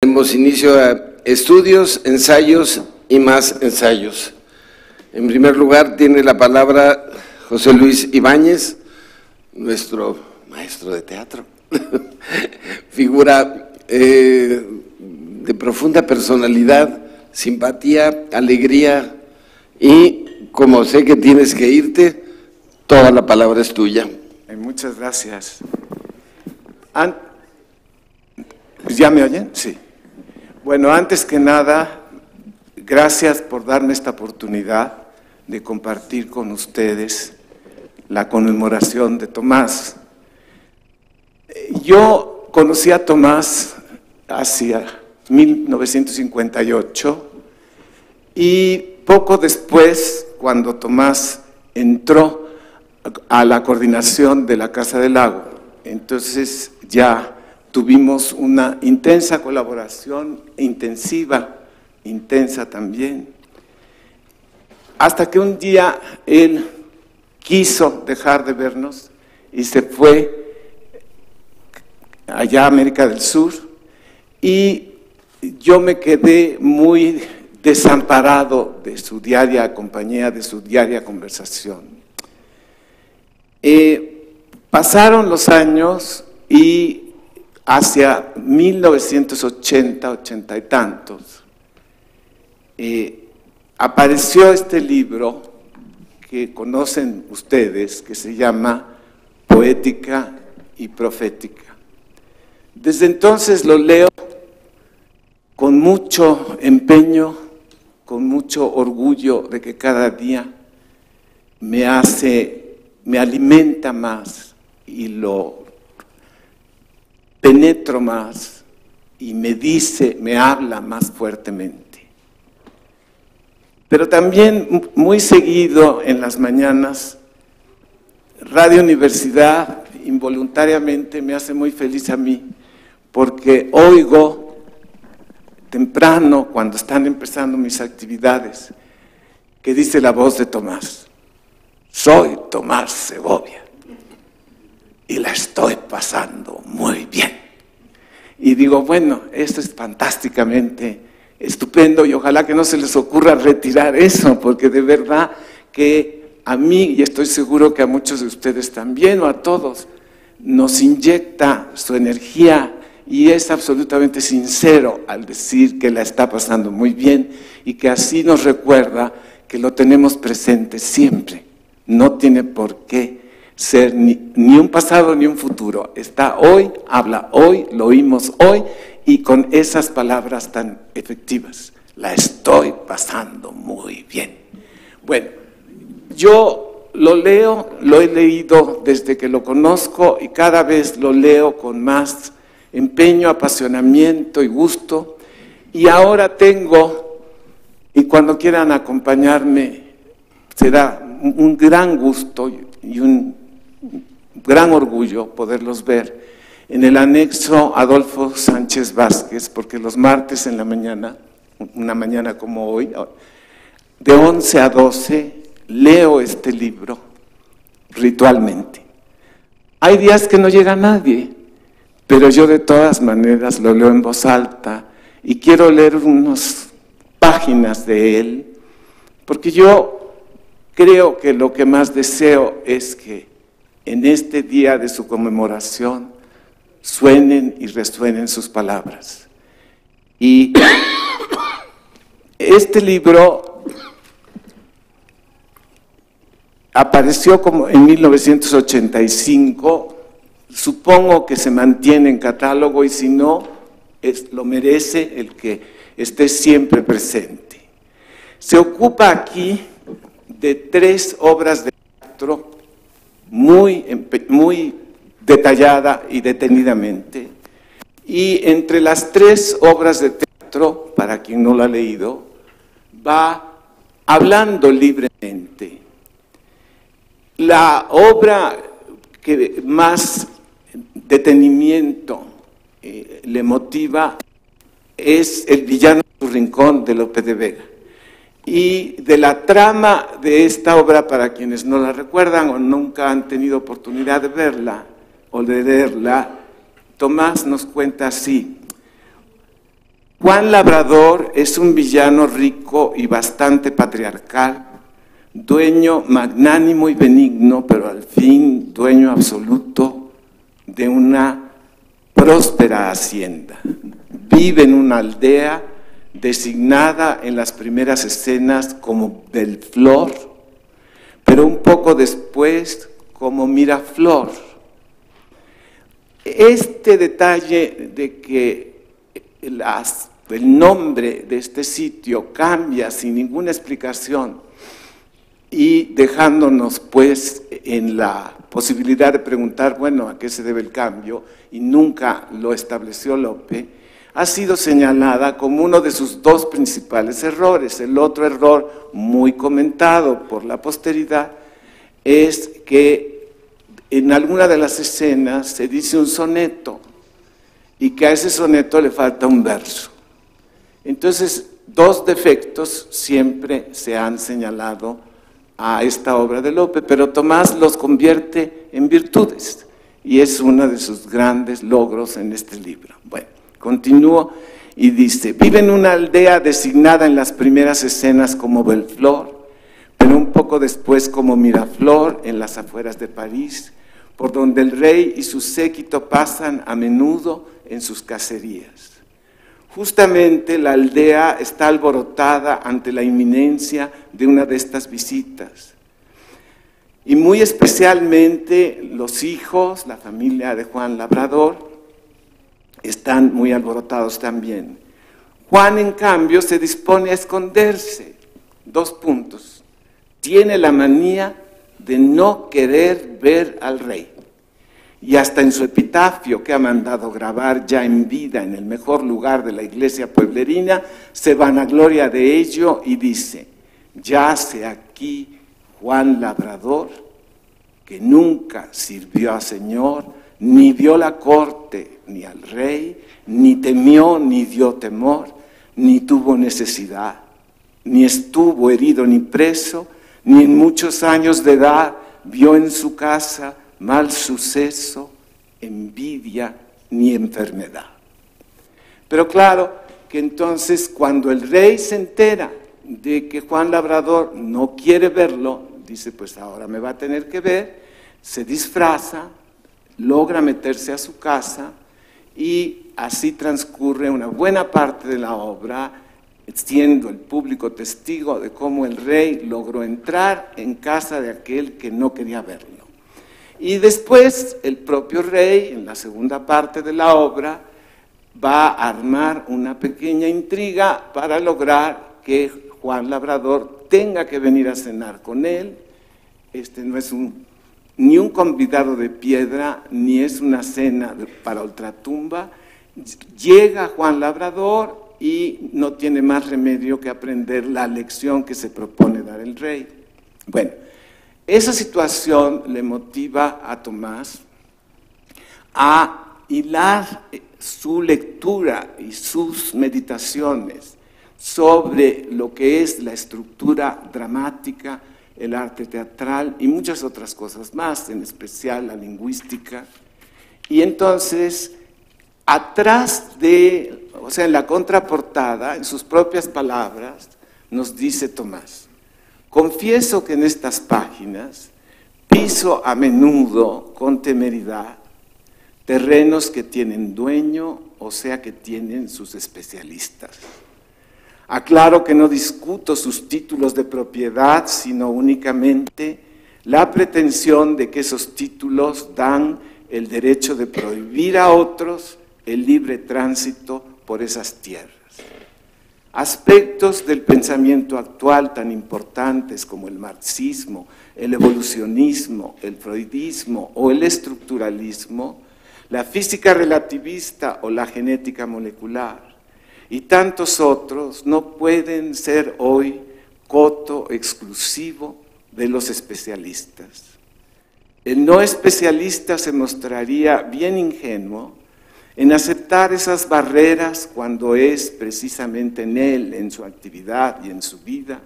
Demos inicio a estudios, ensayos y más ensayos. En primer lugar tiene la palabra José Luis Ibáñez, nuestro maestro de teatro, figura de profunda personalidad, simpatía, alegría y como sé que tienes que irte, toda la palabra es tuya. Muchas gracias. ¿Ya me oyen? Sí. Bueno, antes que nada, gracias por darme esta oportunidad de compartir con ustedes la conmemoración de Tomás. Yo conocí a Tomás hacia 1958 y poco después, cuando Tomás entró a la coordinación de la Casa del Lago, entonces ya tuvimos una intensa colaboración, intensa también, hasta que un día él quiso dejar de vernos y se fue allá a América del Sur y yo me quedé muy desamparado de su diaria compañía, de su diaria conversación. Pasaron los años y hacia 1980, 80 y tantos, apareció este libro que conocen ustedes, que se llama Poética y Profética. Desde entonces lo leo con mucho empeño, con mucho orgullo de que cada día me alimenta más y lo penetro más y me habla más fuertemente. Pero también muy seguido en las mañanas, Radio Universidad involuntariamente me hace muy feliz a mí, porque oigo temprano, cuando están empezando mis actividades, que dice la voz de Tomás: soy Tomás Segovia y la estoy pasando muy bien. Y digo, bueno, esto es fantásticamente estupendo y ojalá que no se les ocurra retirar eso, porque de verdad que a mí, y estoy seguro que a muchos de ustedes también, o a todos, nos inyecta su energía y es absolutamente sincero al decir que la está pasando muy bien y que así nos recuerda que lo tenemos presente siempre. No tiene por qué ser ni un pasado ni un futuro. Está hoy, habla hoy, lo oímos hoy y con esas palabras tan efectivas. La estoy pasando muy bien. Bueno, yo lo leo, lo he leído desde que lo conozco y cada vez lo leo con más empeño, apasionamiento y gusto. Y ahora tengo, y cuando quieran acompañarme, será un gran gusto y un gran orgullo poderlos ver en el anexo Adolfo Sánchez Vázquez, porque los martes en la mañana, una mañana como hoy, de 11 a 12, leo este libro ritualmente. Hay días que no llega nadie, pero yo de todas maneras lo leo en voz alta y quiero leer unas páginas de él, porque yo creo que lo que más deseo es que en este día de su conmemoración suenen y resuenen sus palabras. Y este libro apareció como en 1985, supongo que se mantiene en catálogo y si no, lo merece el que esté siempre presente. Se ocupa aquí de 3 obras de teatro muy detallada y detenidamente, y entre las 3 obras de teatro, para quien no lo ha leído, va hablando libremente. La obra que más detenimiento le motiva es El villano en su rincón, de Lope de Vega. Y de la trama de esta obra, para quienes no la recuerdan o nunca han tenido oportunidad de verla o de leerla, Tomás nos cuenta así: Juan Labrador es un villano rico y bastante patriarcal, dueño magnánimo y benigno, pero al fin dueño absoluto de una próspera hacienda. Vive en una aldea designada en las primeras escenas como Belflor, pero un poco después como Miraflor. Este detalle de que el nombre de este sitio cambia sin ninguna explicación y dejándonos pues en la posibilidad de preguntar, bueno, ¿a qué se debe el cambio? Y nunca lo estableció Lope, ha sido señalada como uno de sus dos principales errores. El otro error, muy comentado por la posteridad, es que en alguna de las escenas se dice un soneto y que a ese soneto le falta un verso. Entonces, dos defectos siempre se han señalado a esta obra de Lope, pero Tomás los convierte en virtudes y es uno de sus grandes logros en este libro. Bueno, continúo y dice: vive en una aldea designada en las primeras escenas como Belflor, pero un poco después como Miraflor en las afueras de París, por donde el rey y su séquito pasan a menudo en sus cacerías. Justamente la aldea está alborotada ante la inminencia de una de estas visitas. Y muy especialmente los hijos, la familia de Juan Labrador, están muy alborotados también. Juan, en cambio, se dispone a esconderse. 2 puntos. Tiene la manía de no querer ver al rey. Y hasta en su epitafio, que ha mandado grabar ya en vida en el mejor lugar de la iglesia pueblerina, se vanagloria de ello y dice: yace aquí Juan Labrador, que nunca sirvió a señor, ni vio la corte ni al rey, ni temió ni dio temor, ni tuvo necesidad, ni estuvo herido ni preso, ni en muchos años de edad vio en su casa mal suceso, envidia ni enfermedad. Pero claro que entonces cuando el rey se entera de que Juan Labrador no quiere verlo, dice: pues ahora me va a tener que ver, se disfraza, logra meterse a su casa y así transcurre una buena parte de la obra, siendo el público testigo de cómo el rey logró entrar en casa de aquel que no quería verlo. Y después el propio rey, en la segunda parte de la obra, va a armar una pequeña intriga para lograr que Juan Labrador tenga que venir a cenar con él. Este no es ni un convidado de piedra, ni es una cena para ultratumba. Llega Juan Labrador y no tiene más remedio que aprender la lección que se propone dar el rey. Bueno, esa situación le motiva a Tomás a hilar su lectura y sus meditaciones sobre lo que es la estructura dramática, el arte teatral y muchas otras cosas más, en especial la lingüística. Y entonces, atrás de, o sea, en la contraportada, en sus propias palabras, nos dice Tomás: confieso que en estas páginas piso a menudo con temeridad terrenos que tienen dueño, o sea que tienen sus especialistas. Aclaro que no discuto sus títulos de propiedad, sino únicamente la pretensión de que esos títulos dan el derecho de prohibir a otros el libre tránsito por esas tierras. Aspectos del pensamiento actual tan importantes como el marxismo, el evolucionismo, el freudismo o el estructuralismo, la física relativista o la genética molecular y tantos otros no pueden ser hoy coto exclusivo de los especialistas. El no especialista se mostraría bien ingenuo en aceptar esas barreras cuando es precisamente en él, en su actividad y en su vida,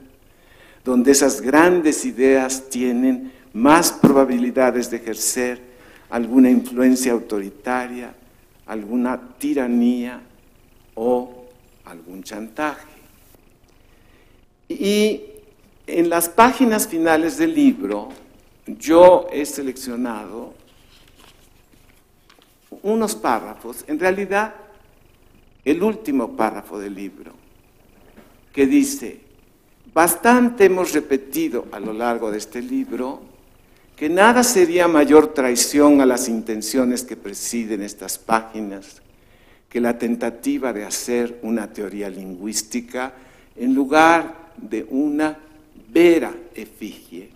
donde esas grandes ideas tienen más probabilidades de ejercer alguna influencia autoritaria, alguna tiranía o un chantaje. Y en las páginas finales del libro, yo he seleccionado unos párrafos, en realidad el último párrafo del libro, que dice: bastante hemos repetido a lo largo de este libro que nada sería mayor traición a las intenciones que presiden estas páginas que la tentativa de hacer una teoría lingüística en lugar de una vera efigie,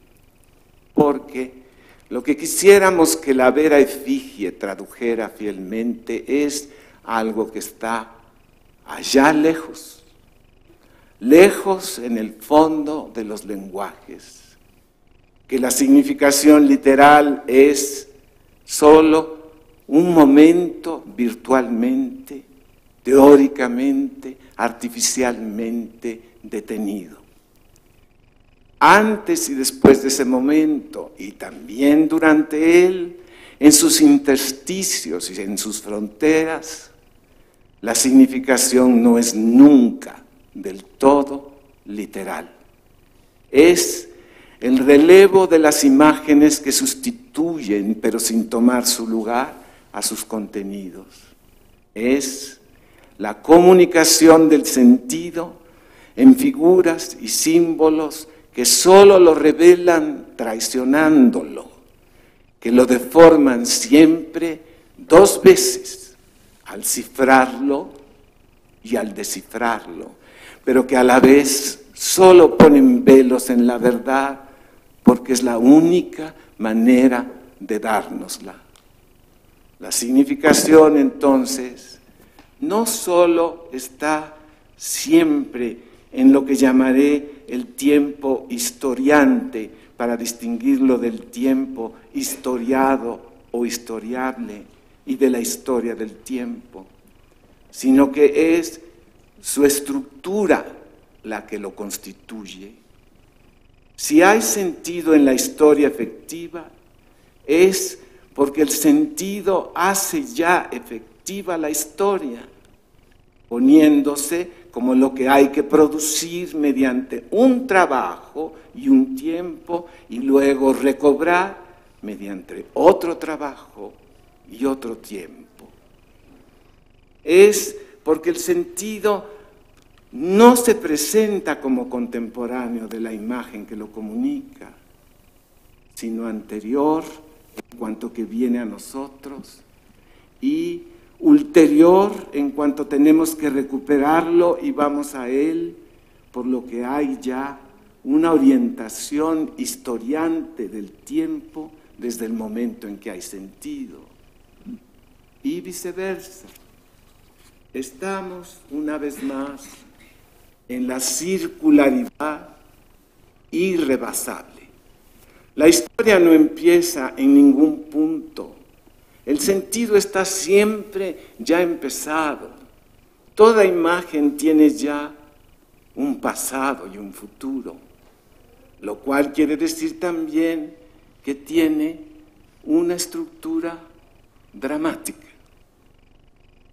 porque lo que quisiéramos que la vera efigie tradujera fielmente es algo que está allá lejos, lejos en el fondo de los lenguajes, que la significación literal es solo un momento virtualmente, teóricamente, artificialmente detenido. Antes y después de ese momento, y también durante él, en sus intersticios y en sus fronteras, la significación no es nunca del todo literal. Es el relevo de las imágenes que sustituyen, pero sin tomar su lugar, a sus contenidos. Es la comunicación del sentido en figuras y símbolos que solo lo revelan traicionándolo, que lo deforman siempre dos veces, al cifrarlo y al descifrarlo, pero que a la vez solo ponen velos en la verdad porque es la única manera de dárnosla. La significación, entonces, no solo está siempre en lo que llamaré el tiempo historiante, para distinguirlo del tiempo historiado o historiable y de la historia del tiempo, sino que es su estructura la que lo constituye. Si hay sentido en la historia efectiva, es porque el sentido hace ya efectiva la historia, poniéndose como lo que hay que producir mediante un trabajo y un tiempo, y luego recobrar mediante otro trabajo y otro tiempo. Es porque el sentido no se presenta como contemporáneo de la imagen que lo comunica, sino anterior en cuanto que viene a nosotros y ulterior en cuanto tenemos que recuperarlo y vamos a él, por lo que hay ya una orientación historiante del tiempo desde el momento en que hay sentido. Y viceversa. Estamos una vez más en la circularidad irrebasable. La historia no empieza en ningún punto. El sentido está siempre ya empezado. Toda imagen tiene ya un pasado y un futuro, lo cual quiere decir también que tiene una estructura dramática.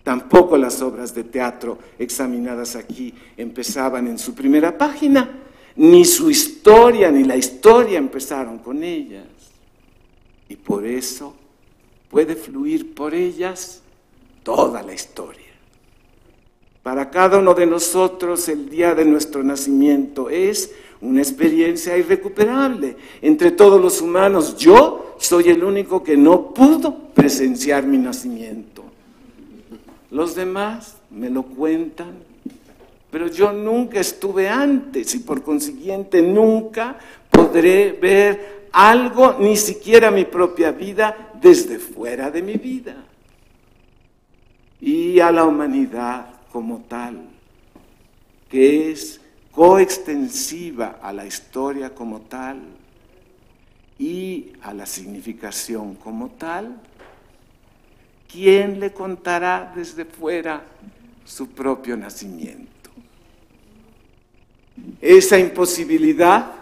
Tampoco las obras de teatro examinadas aquí empezaban en su primera página, ni su historia ni la historia empezaron con ellas. Y por eso puede fluir por ellas toda la historia. Para cada uno de nosotros el día de nuestro nacimiento es una experiencia irrecuperable. Entre todos los humanos, yo soy el único que no pudo presenciar mi nacimiento. Los demás me lo cuentan, pero yo nunca estuve antes y por consiguiente nunca podré ver algo, ni siquiera mi propia vida, desde fuera de mi vida. Y a la humanidad como tal, que es coextensiva a la historia como tal y a la significación como tal, ¿quién le contará desde fuera su propio nacimiento? Esa imposibilidad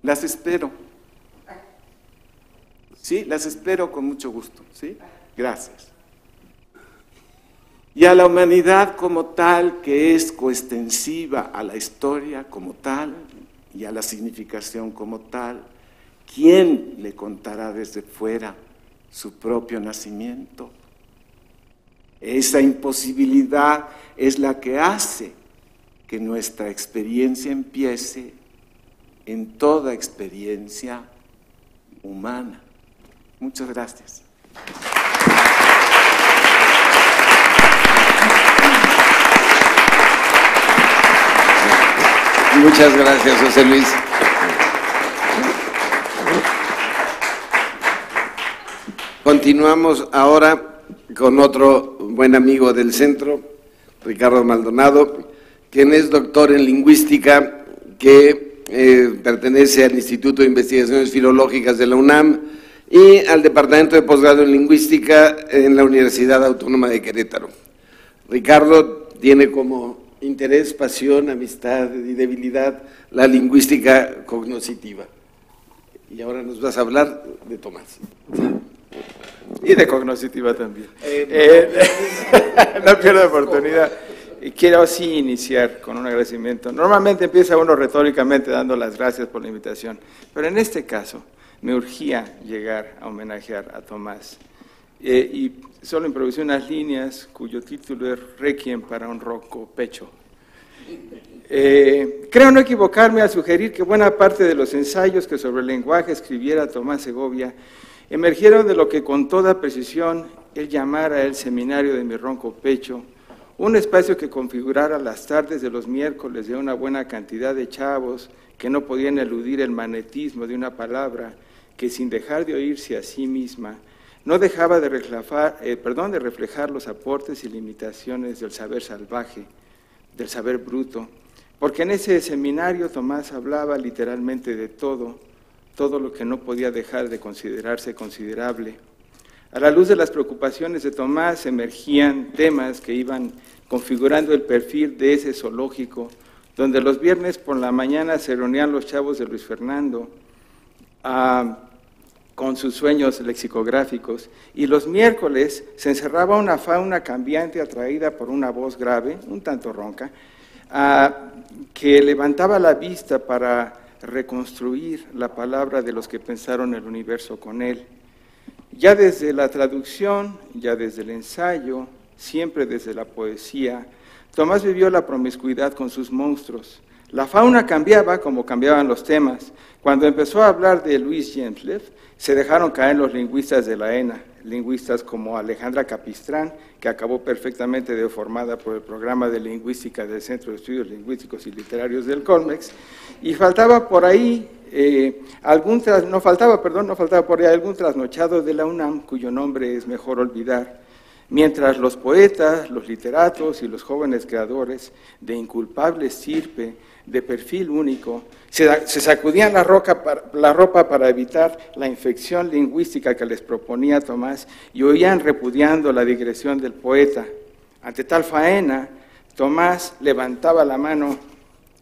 las espero. ¿sí? Las espero con mucho gusto, ¿sí? Gracias. Y a la humanidad como tal, que es coextensiva a la historia como tal y a la significación como tal, ¿quién le contará desde fuera su propio nacimiento? Esa imposibilidad es la que hace que nuestra experiencia empiece en toda experiencia humana. Muchas gracias. Muchas gracias, José Luis. Continuamos ahora con otro buen amigo del centro, Ricardo Maldonado, quien es doctor en lingüística, que pertenece al Instituto de Investigaciones Filológicas de la UNAM y al Departamento de Posgrado en Lingüística en la Universidad Autónoma de Querétaro. Ricardo tiene como interés, pasión, amistad y debilidad la lingüística cognoscitiva. Y ahora nos vas a hablar de Tomás. Y de cognoscitiva también. No pierdo oportunidad. Y quiero sí iniciar con un agradecimiento. Normalmente empieza uno retóricamente dando las gracias por la invitación, pero en este caso me urgía llegar a homenajear a Tomás. Y solo improvisé unas líneas cuyo título es Requiem para un ronco pecho. Creo no equivocarme al sugerir que buena parte de los ensayos que sobre el lenguaje escribiera Tomás Segovia emergieron de lo que con toda precisión él llamara el seminario de mi ronco pecho, un espacio que configurara las tardes de los miércoles de una buena cantidad de chavos que no podían eludir el magnetismo de una palabra que sin dejar de oírse a sí misma no dejaba de reflejar los aportes y limitaciones del saber salvaje, del saber bruto, porque en ese seminario Tomás hablaba literalmente de todo lo que no podía dejar de considerarse considerable. A la luz de las preocupaciones de Tomás emergían temas que iban configurando el perfil de ese zoológico, donde los viernes por la mañana se reunían los chavos de Luis Fernando con sus sueños lexicográficos, y los miércoles se encerraba una fauna cambiante atraída por una voz grave, un tanto ronca, que levantaba la vista para reconstruir la palabra de los que pensaron el universo con él. Ya desde la traducción, ya desde el ensayo, siempre desde la poesía, Tomás vivió la promiscuidad con sus monstruos. La fauna cambiaba como cambiaban los temas. Cuando empezó a hablar de Louis Gentlev, se dejaron caer los lingüistas de la ENA, lingüistas como Alejandra Capistrán, que acabó perfectamente deformada por el programa de lingüística del Centro de Estudios Lingüísticos y Literarios del Colmex, y faltaba por ahí algún trasnochado de la UNAM, cuyo nombre es mejor olvidar, mientras los poetas, los literatos y los jóvenes creadores de inculpable estirpe, de perfil único, se sacudían la ropa para evitar la infección lingüística que les proponía Tomás y oían repudiando la digresión del poeta. Ante tal faena, Tomás levantaba la mano,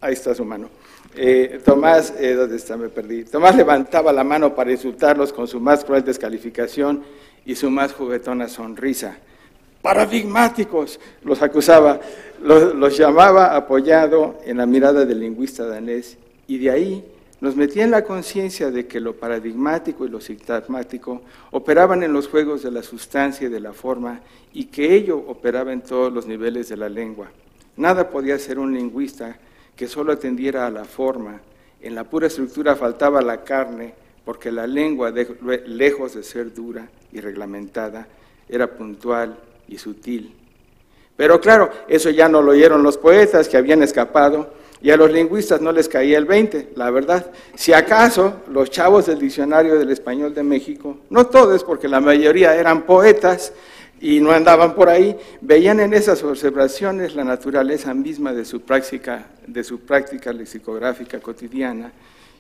ahí está su mano, ¿dónde está? Me perdí. Tomás levantaba la mano para insultarlos con su más cruel descalificación y su más juguetona sonrisa. Paradigmáticos, los acusaba, los llamaba apoyado en la mirada del lingüista danés, y de ahí nos metía en la conciencia de que lo paradigmático y lo sintagmático operaban en los juegos de la sustancia y de la forma, y que ello operaba en todos los niveles de la lengua. Nada podía ser un lingüista que solo atendiera a la forma. En la pura estructura faltaba la carne, porque la lengua, lejos de ser dura y reglamentada, era puntual y sutil. Pero claro, eso ya no lo oyeron los poetas que habían escapado, y a los lingüistas no les caía el 20, la verdad. Si acaso los chavos del Diccionario del Español de México, no todos, porque la mayoría eran poetas y no andaban por ahí, veían en esas observaciones la naturaleza misma de su práctica lexicográfica cotidiana,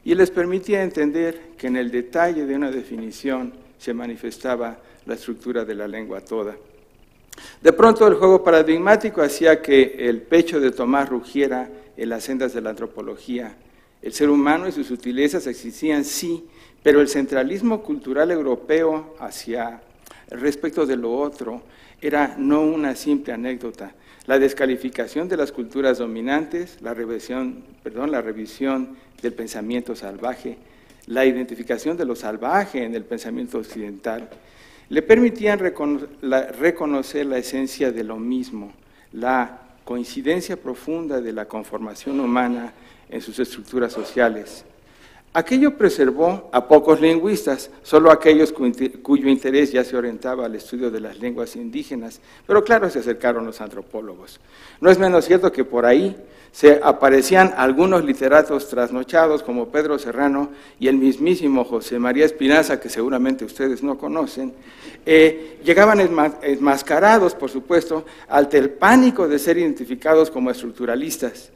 y les permitía entender que en el detalle de una definición se manifestaba la estructura de la lengua toda. De pronto el juego paradigmático hacía que el pecho de Tomás rugiera en las sendas de la antropología, El ser humano y sus sutilezas existían, sí, pero el centralismo cultural europeo hacia respecto de lo otro era no una simple anécdota. La descalificación de las culturas dominantes, la revisión del pensamiento salvaje, la identificación de lo salvaje en el pensamiento occidental, le permitían reconocer la esencia de lo mismo, la coincidencia profunda de la conformación humana en sus estructuras sociales. Aquello preservó a pocos lingüistas, solo aquellos cuyo interés ya se orientaba al estudio de las lenguas indígenas, pero claro, se acercaron los antropólogos. No es menos cierto que por ahí se aparecían algunos literatos trasnochados como Pedro Serrano y el mismísimo José María Espinaza, que seguramente ustedes no conocen, llegaban enmascarados, por supuesto, ante el pánico de ser identificados como estructuralistas.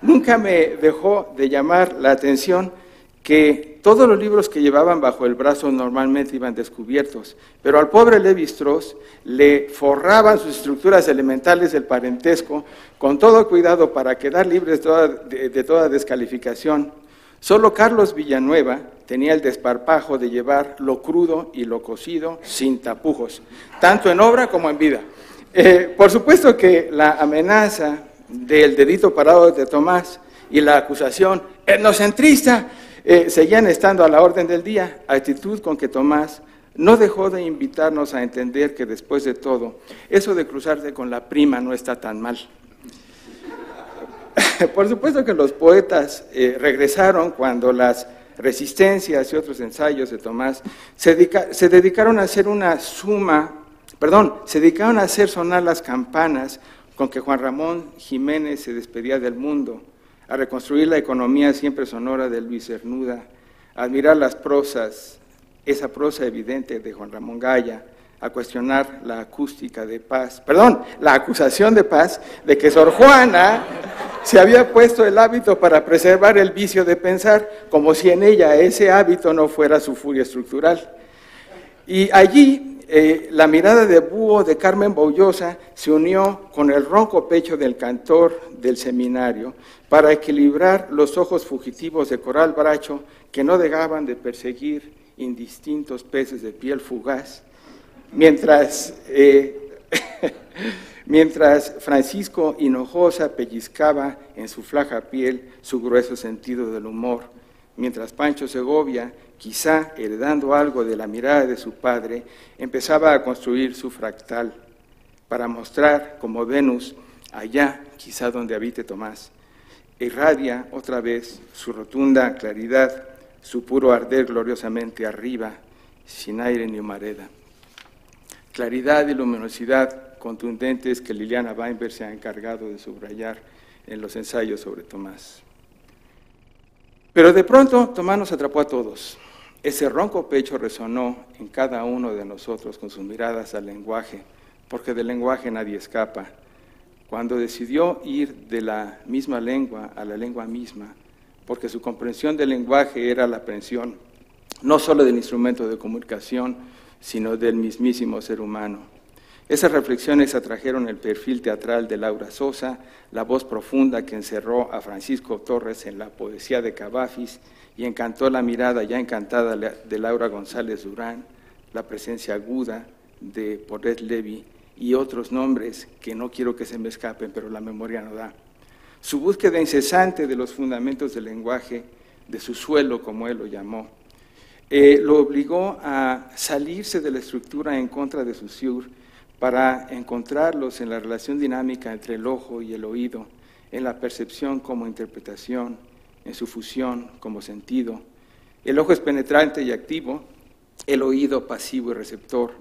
Nunca me dejó de llamar la atención que todos los libros que llevaban bajo el brazo normalmente iban descubiertos, pero al pobre Lévi-Strauss le forraban sus estructuras elementales del parentesco con todo cuidado para quedar libres de toda descalificación. Solo Carlos Villanueva tenía el desparpajo de llevar lo crudo y lo cocido sin tapujos, tanto en obra como en vida. Por supuesto que la amenaza del dedito parado de Tomás y la acusación etnocentrista seguían estando a la orden del día, actitud con que Tomás no dejó de invitarnos a entender que después de todo, eso de cruzarse con la prima no está tan mal. Por supuesto que los poetas regresaron cuando las resistencias y otros ensayos de Tomás se dedicaron a hacer se dedicaron a hacer sonar las campanas con que Juan Ramón Jiménez se despedía del mundo, a reconstruir la economía siempre sonora de Luis Cernuda, a admirar las prosas, esa prosa evidente de Juan Ramón Gaya, a cuestionar la acusación de Paz de que Sor Juana se había puesto el hábito para preservar el vicio de pensar, como si en ella ese hábito no fuera su furia estructural. Y allí la mirada de búho de Carmen Boullosa se unió con el ronco pecho del cantor del seminario para equilibrar los ojos fugitivos de Coral Bracho que no dejaban de perseguir indistintos peces de piel fugaz, mientras Francisco Hinojosa pellizcaba en su flaca piel su grueso sentido del humor, mientras Pancho Segovia, quizá heredando algo de la mirada de su padre, empezaba a construir su fractal para mostrar como Venus, allá, quizá donde habite Tomás, irradia otra vez su rotunda claridad, su puro arder gloriosamente arriba, sin aire ni humareda. Claridad y luminosidad contundentes que Liliana Weinberg se ha encargado de subrayar en los ensayos sobre Tomás. Pero de pronto Tomás nos atrapó a todos. Ese ronco pecho resonó en cada uno de nosotros con sus miradas al lenguaje, porque del lenguaje nadie escapa. Cuando decidió ir de la misma lengua a la lengua misma, porque su comprensión del lenguaje era la aprehensión no solo del instrumento de comunicación, sino del mismísimo ser humano. Esas reflexiones atrajeron el perfil teatral de Laura Sosa, la voz profunda que encerró a Francisco Torres en la poesía de Cavafis y encantó la mirada ya encantada de Laura González Durán, la presencia aguda de Paulette Levy y otros nombres que no quiero que se me escapen, pero la memoria no da. Su búsqueda incesante de los fundamentos del lenguaje, de su suelo, como él lo llamó, lo obligó a salirse de la estructura en contra de Saussure para encontrarlos en la relación dinámica entre el ojo y el oído, en la percepción como interpretación, en su fusión como sentido. El ojo es penetrante y activo, el oído pasivo y receptor.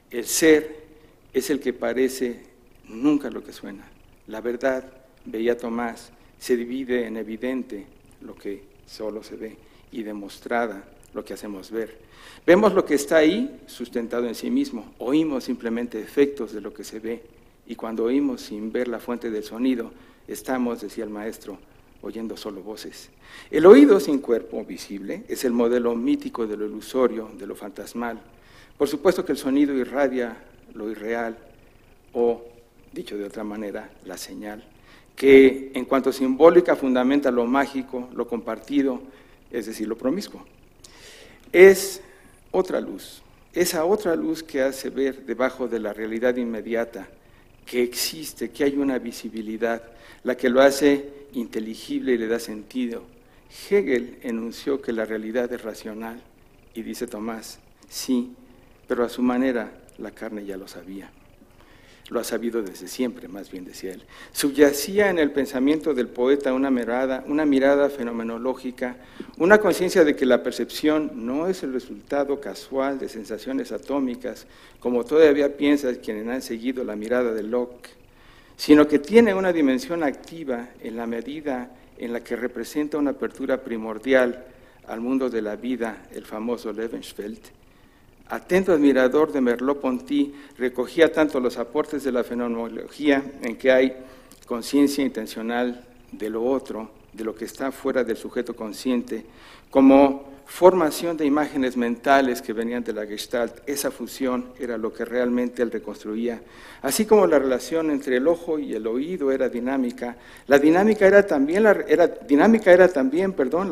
El ser es el que parece nunca lo que suena. La verdad, veía Tomás, se divide en evidente, lo que solo se ve, y demostrada, lo que hacemos ver. Vemos lo que está ahí sustentado en sí mismo, oímos simplemente efectos de lo que se ve, y cuando oímos sin ver la fuente del sonido, estamos, decía el maestro, oyendo solo voces. El oído sin cuerpo visible es el modelo mítico de lo ilusorio, de lo fantasmal. Por supuesto que el sonido irradia lo irreal, o, dicho de otra manera, la señal. que en cuanto simbólica fundamenta lo mágico, lo compartido, es decir, lo promiscuo. Es otra luz, esa otra luz que hace ver debajo de la realidad inmediata que existe, que hay una visibilidad, la que lo hace inteligible y le da sentido. Hegel enunció que la realidad es racional y dice Tomás, sí, pero a su manera la carne ya lo sabía. Lo ha sabido desde siempre, más bien decía él. Subyacía en el pensamiento del poeta una mirada fenomenológica, una conciencia de que la percepción no es el resultado casual de sensaciones atómicas, como todavía piensan quienes han seguido la mirada de Locke, sino que tiene una dimensión activa en la medida en la que representa una apertura primordial al mundo de la vida, el famoso Lebensfeld. Atento admirador de Merleau-Ponty, recogía tanto los aportes de la fenomenología, en que hay conciencia intencional de lo otro, de lo que está fuera del sujeto consciente, como formación de imágenes mentales que venían de la Gestalt. Esa fusión era lo que realmente él reconstruía. Así como la relación entre el ojo y el oído era dinámica, la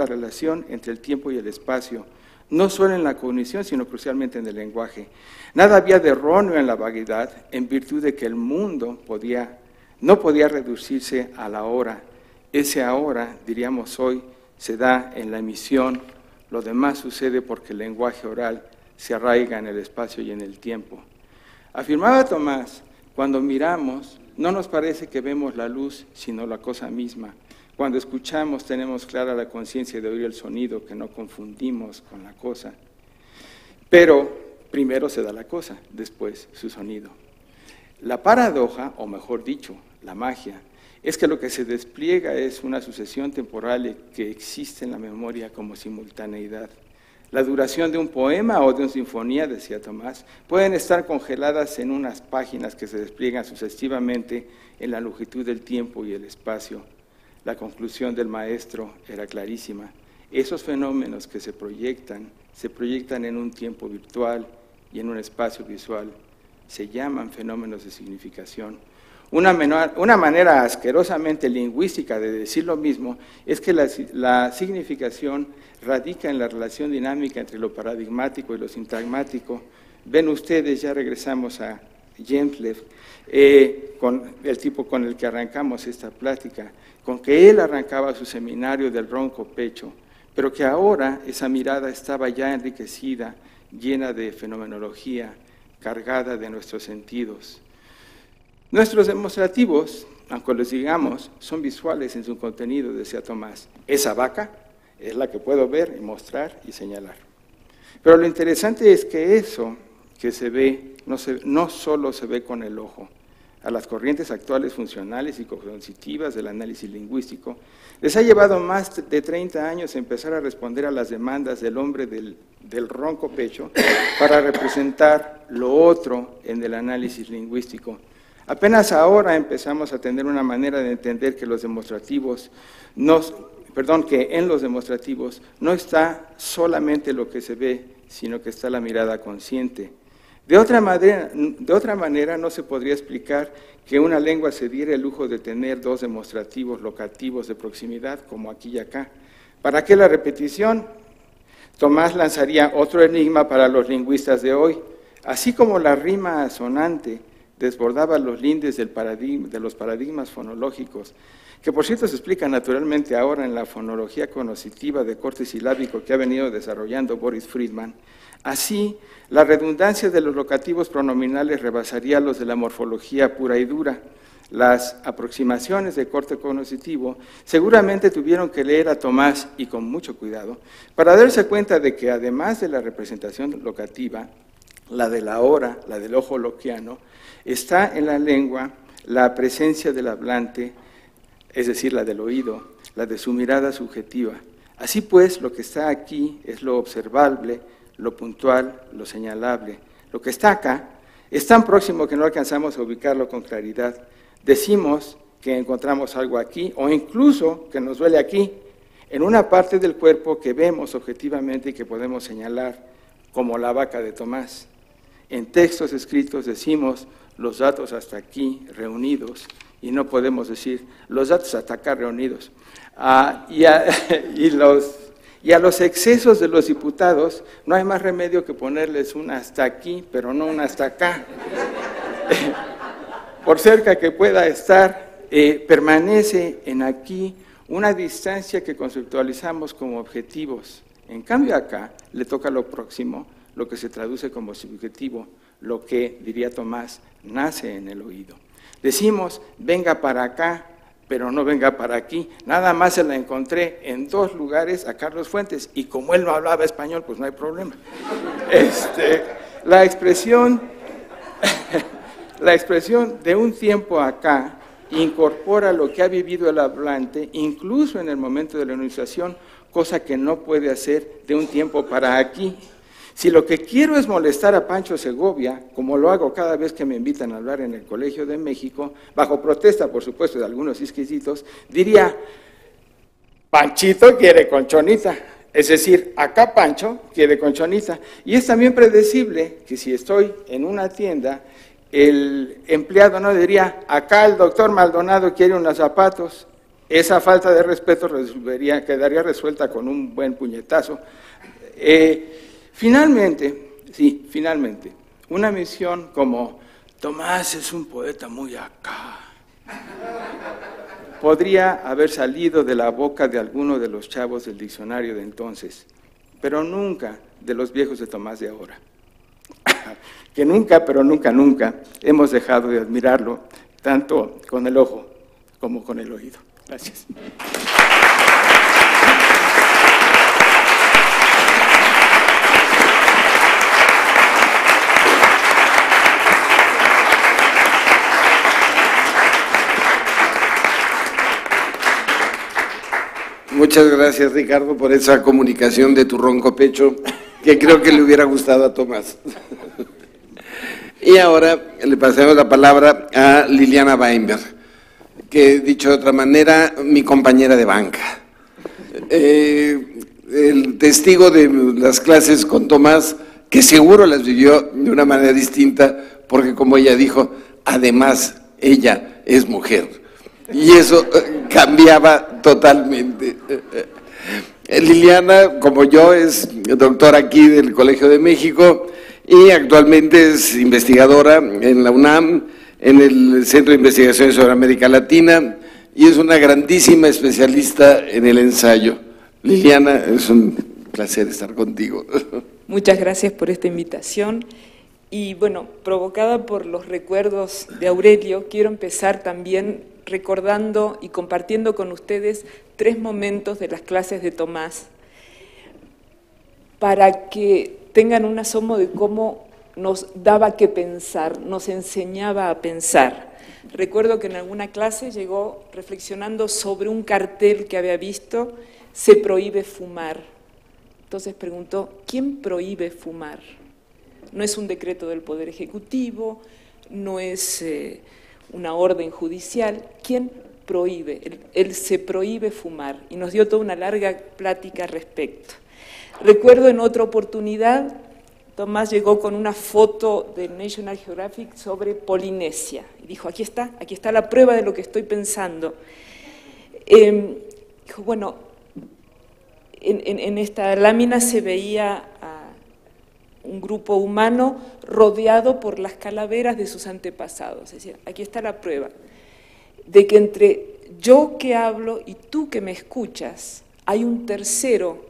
relación entre el tiempo y el espacio, no solo en la cognición, sino crucialmente en el lenguaje. Nada había de erróneo en la vaguedad, en virtud de que el mundo no podía reducirse a la hora. Ese ahora, diríamos hoy, se da en la emisión. Lo demás sucede porque el lenguaje oral se arraiga en el espacio y en el tiempo. Afirmaba Tomás, cuando miramos, no nos parece que vemos la luz, sino la cosa misma. Cuando escuchamos tenemos clara la conciencia de oír el sonido, que no confundimos con la cosa. Pero primero se da la cosa, después su sonido. La paradoja, o mejor dicho, la magia, es que lo que se despliega es una sucesión temporal que existe en la memoria como simultaneidad. La duración de un poema o de una sinfonía, decía Tomás, pueden estar congeladas en unas páginas que se despliegan sucesivamente en la longitud del tiempo y el espacio. La conclusión del maestro era clarísima. Esos fenómenos que se proyectan en un tiempo virtual y en un espacio visual. Se llaman fenómenos de significación. Una manera asquerosamente lingüística de decir lo mismo es que la significación radica en la relación dinámica entre lo paradigmático y lo sintagmático. Ven ustedes, ya regresamos a Gentlev, con el tipo con el que arrancamos esta plática, con que él arrancaba su seminario del ronco pecho, pero que ahora esa mirada estaba ya enriquecida, llena de fenomenología, cargada de nuestros sentidos. Nuestros demostrativos, aunque los digamos, son visuales en su contenido, decía Tomás. Esa vaca es la que puedo ver y mostrar y señalar. Pero lo interesante es que eso que se ve no solo se ve con el ojo. A las corrientes actuales funcionales y cognitivas del análisis lingüístico les ha llevado más de 30 años empezar a responder a las demandas del hombre del ronco pecho para representar lo otro en el análisis lingüístico. Apenas ahora empezamos a tener una manera de entender que en los demostrativos no está solamente lo que se ve, sino que está la mirada consciente. De otra manera, no se podría explicar que una lengua se diera el lujo de tener dos demostrativos locativos de proximidad, como aquí y acá. ¿Para qué la repetición? Tomás lanzaría otro enigma para los lingüistas de hoy. Así como la rima asonante desbordaba los lindes de los paradigmas fonológicos, que por cierto se explica naturalmente ahora en la fonología cognoscitiva de corte silábico que ha venido desarrollando Boris Friedman, así la redundancia de los locativos pronominales rebasaría los de la morfología pura y dura. Las aproximaciones de corte cognoscitivo seguramente tuvieron que leer a Tomás, y con mucho cuidado, para darse cuenta de que además de la representación locativa, la de la hora, la del ojo lockiano, está en la lengua la presencia del hablante, es decir, la del oído, la de su mirada subjetiva. Así pues, lo que está aquí es lo observable, lo puntual, lo señalable. Lo que está acá es tan próximo que no alcanzamos a ubicarlo con claridad. Decimos que encontramos algo aquí, o incluso que nos duele aquí, en una parte del cuerpo que vemos objetivamente y que podemos señalar, como la vaca de Tomás. En textos escritos decimos los datos hasta aquí reunidos y no podemos decir los datos hasta acá reunidos. Y a los excesos de los diputados no hay más remedio que ponerles un hasta aquí, pero no un hasta acá. Por cerca que pueda estar, permanece en aquí una distancia que conceptualizamos como objetivos. En cambio acá le toca lo próximo, lo que se traduce como subjetivo, lo que, diría Tomás, nace en el oído. Decimos, venga para acá, pero no venga para aquí. Nada más se la encontré en 2 lugares a Carlos Fuentes, y como él no hablaba español, pues no hay problema. La expresión de un tiempo acá incorpora lo que ha vivido el hablante, incluso en el momento de la enunciación, cosa que no puede hacer de un tiempo para aquí. Si lo que quiero es molestar a Pancho Segovia, como lo hago cada vez que me invitan a hablar en el Colegio de México, bajo protesta, por supuesto, de algunos exquisitos, diría, Panchito quiere conchonita. Es decir, acá Pancho quiere conchonita. Y es también predecible que si estoy en una tienda, el empleado no diría, acá el doctor Maldonado quiere unos zapatos. Esa falta de respeto quedaría resuelta con un buen puñetazo. Finalmente, una misión como Tomás es un poeta muy acá, podría haber salido de la boca de alguno de los chavos del diccionario de entonces, pero nunca de los viejos de Tomás de ahora. Que nunca, pero nunca, nunca hemos dejado de admirarlo, tanto con el ojo como con el oído. Gracias. Muchas gracias, Ricardo, por esa comunicación de tu ronco pecho, que creo que le hubiera gustado a Tomás. Y ahora le pasamos la palabra a Liliana Weinberg, que, dicho de otra manera, mi compañera de banca. El testigo de las clases con Tomás, que seguro las vivió de una manera distinta, porque como ella dijo, además ella es mujer. Y eso cambiaba totalmente. Liliana, como yo, es doctora aquí del Colegio de México y actualmente es investigadora en la UNAM, en el Centro de Investigaciones sobre América Latina, y es una grandísima especialista en el ensayo. Liliana, es un placer estar contigo. Muchas gracias por esta invitación. Y bueno, provocada por los recuerdos de Aurelio, quiero empezar también recordando y compartiendo con ustedes 3 momentos de las clases de Tomás para que tengan un asomo de cómo nos daba que pensar, nos enseñaba a pensar. Recuerdo que en alguna clase llegó reflexionando sobre un cartel que había visto, se prohíbe fumar. Entonces preguntó, ¿quién prohíbe fumar? No es un decreto del Poder Ejecutivo, no es una orden judicial. ¿Quién prohíbe? Él se prohíbe fumar, y nos dio toda una larga plática al respecto. Recuerdo en otra oportunidad, Tomás llegó con una foto de National Geographic sobre Polinesia, y dijo, aquí está la prueba de lo que estoy pensando. Dijo, bueno, en esta lámina se veía un grupo humano rodeado por las calaveras de sus antepasados. Es decir, aquí está la prueba de que entre yo que hablo y tú que me escuchas, hay un tercero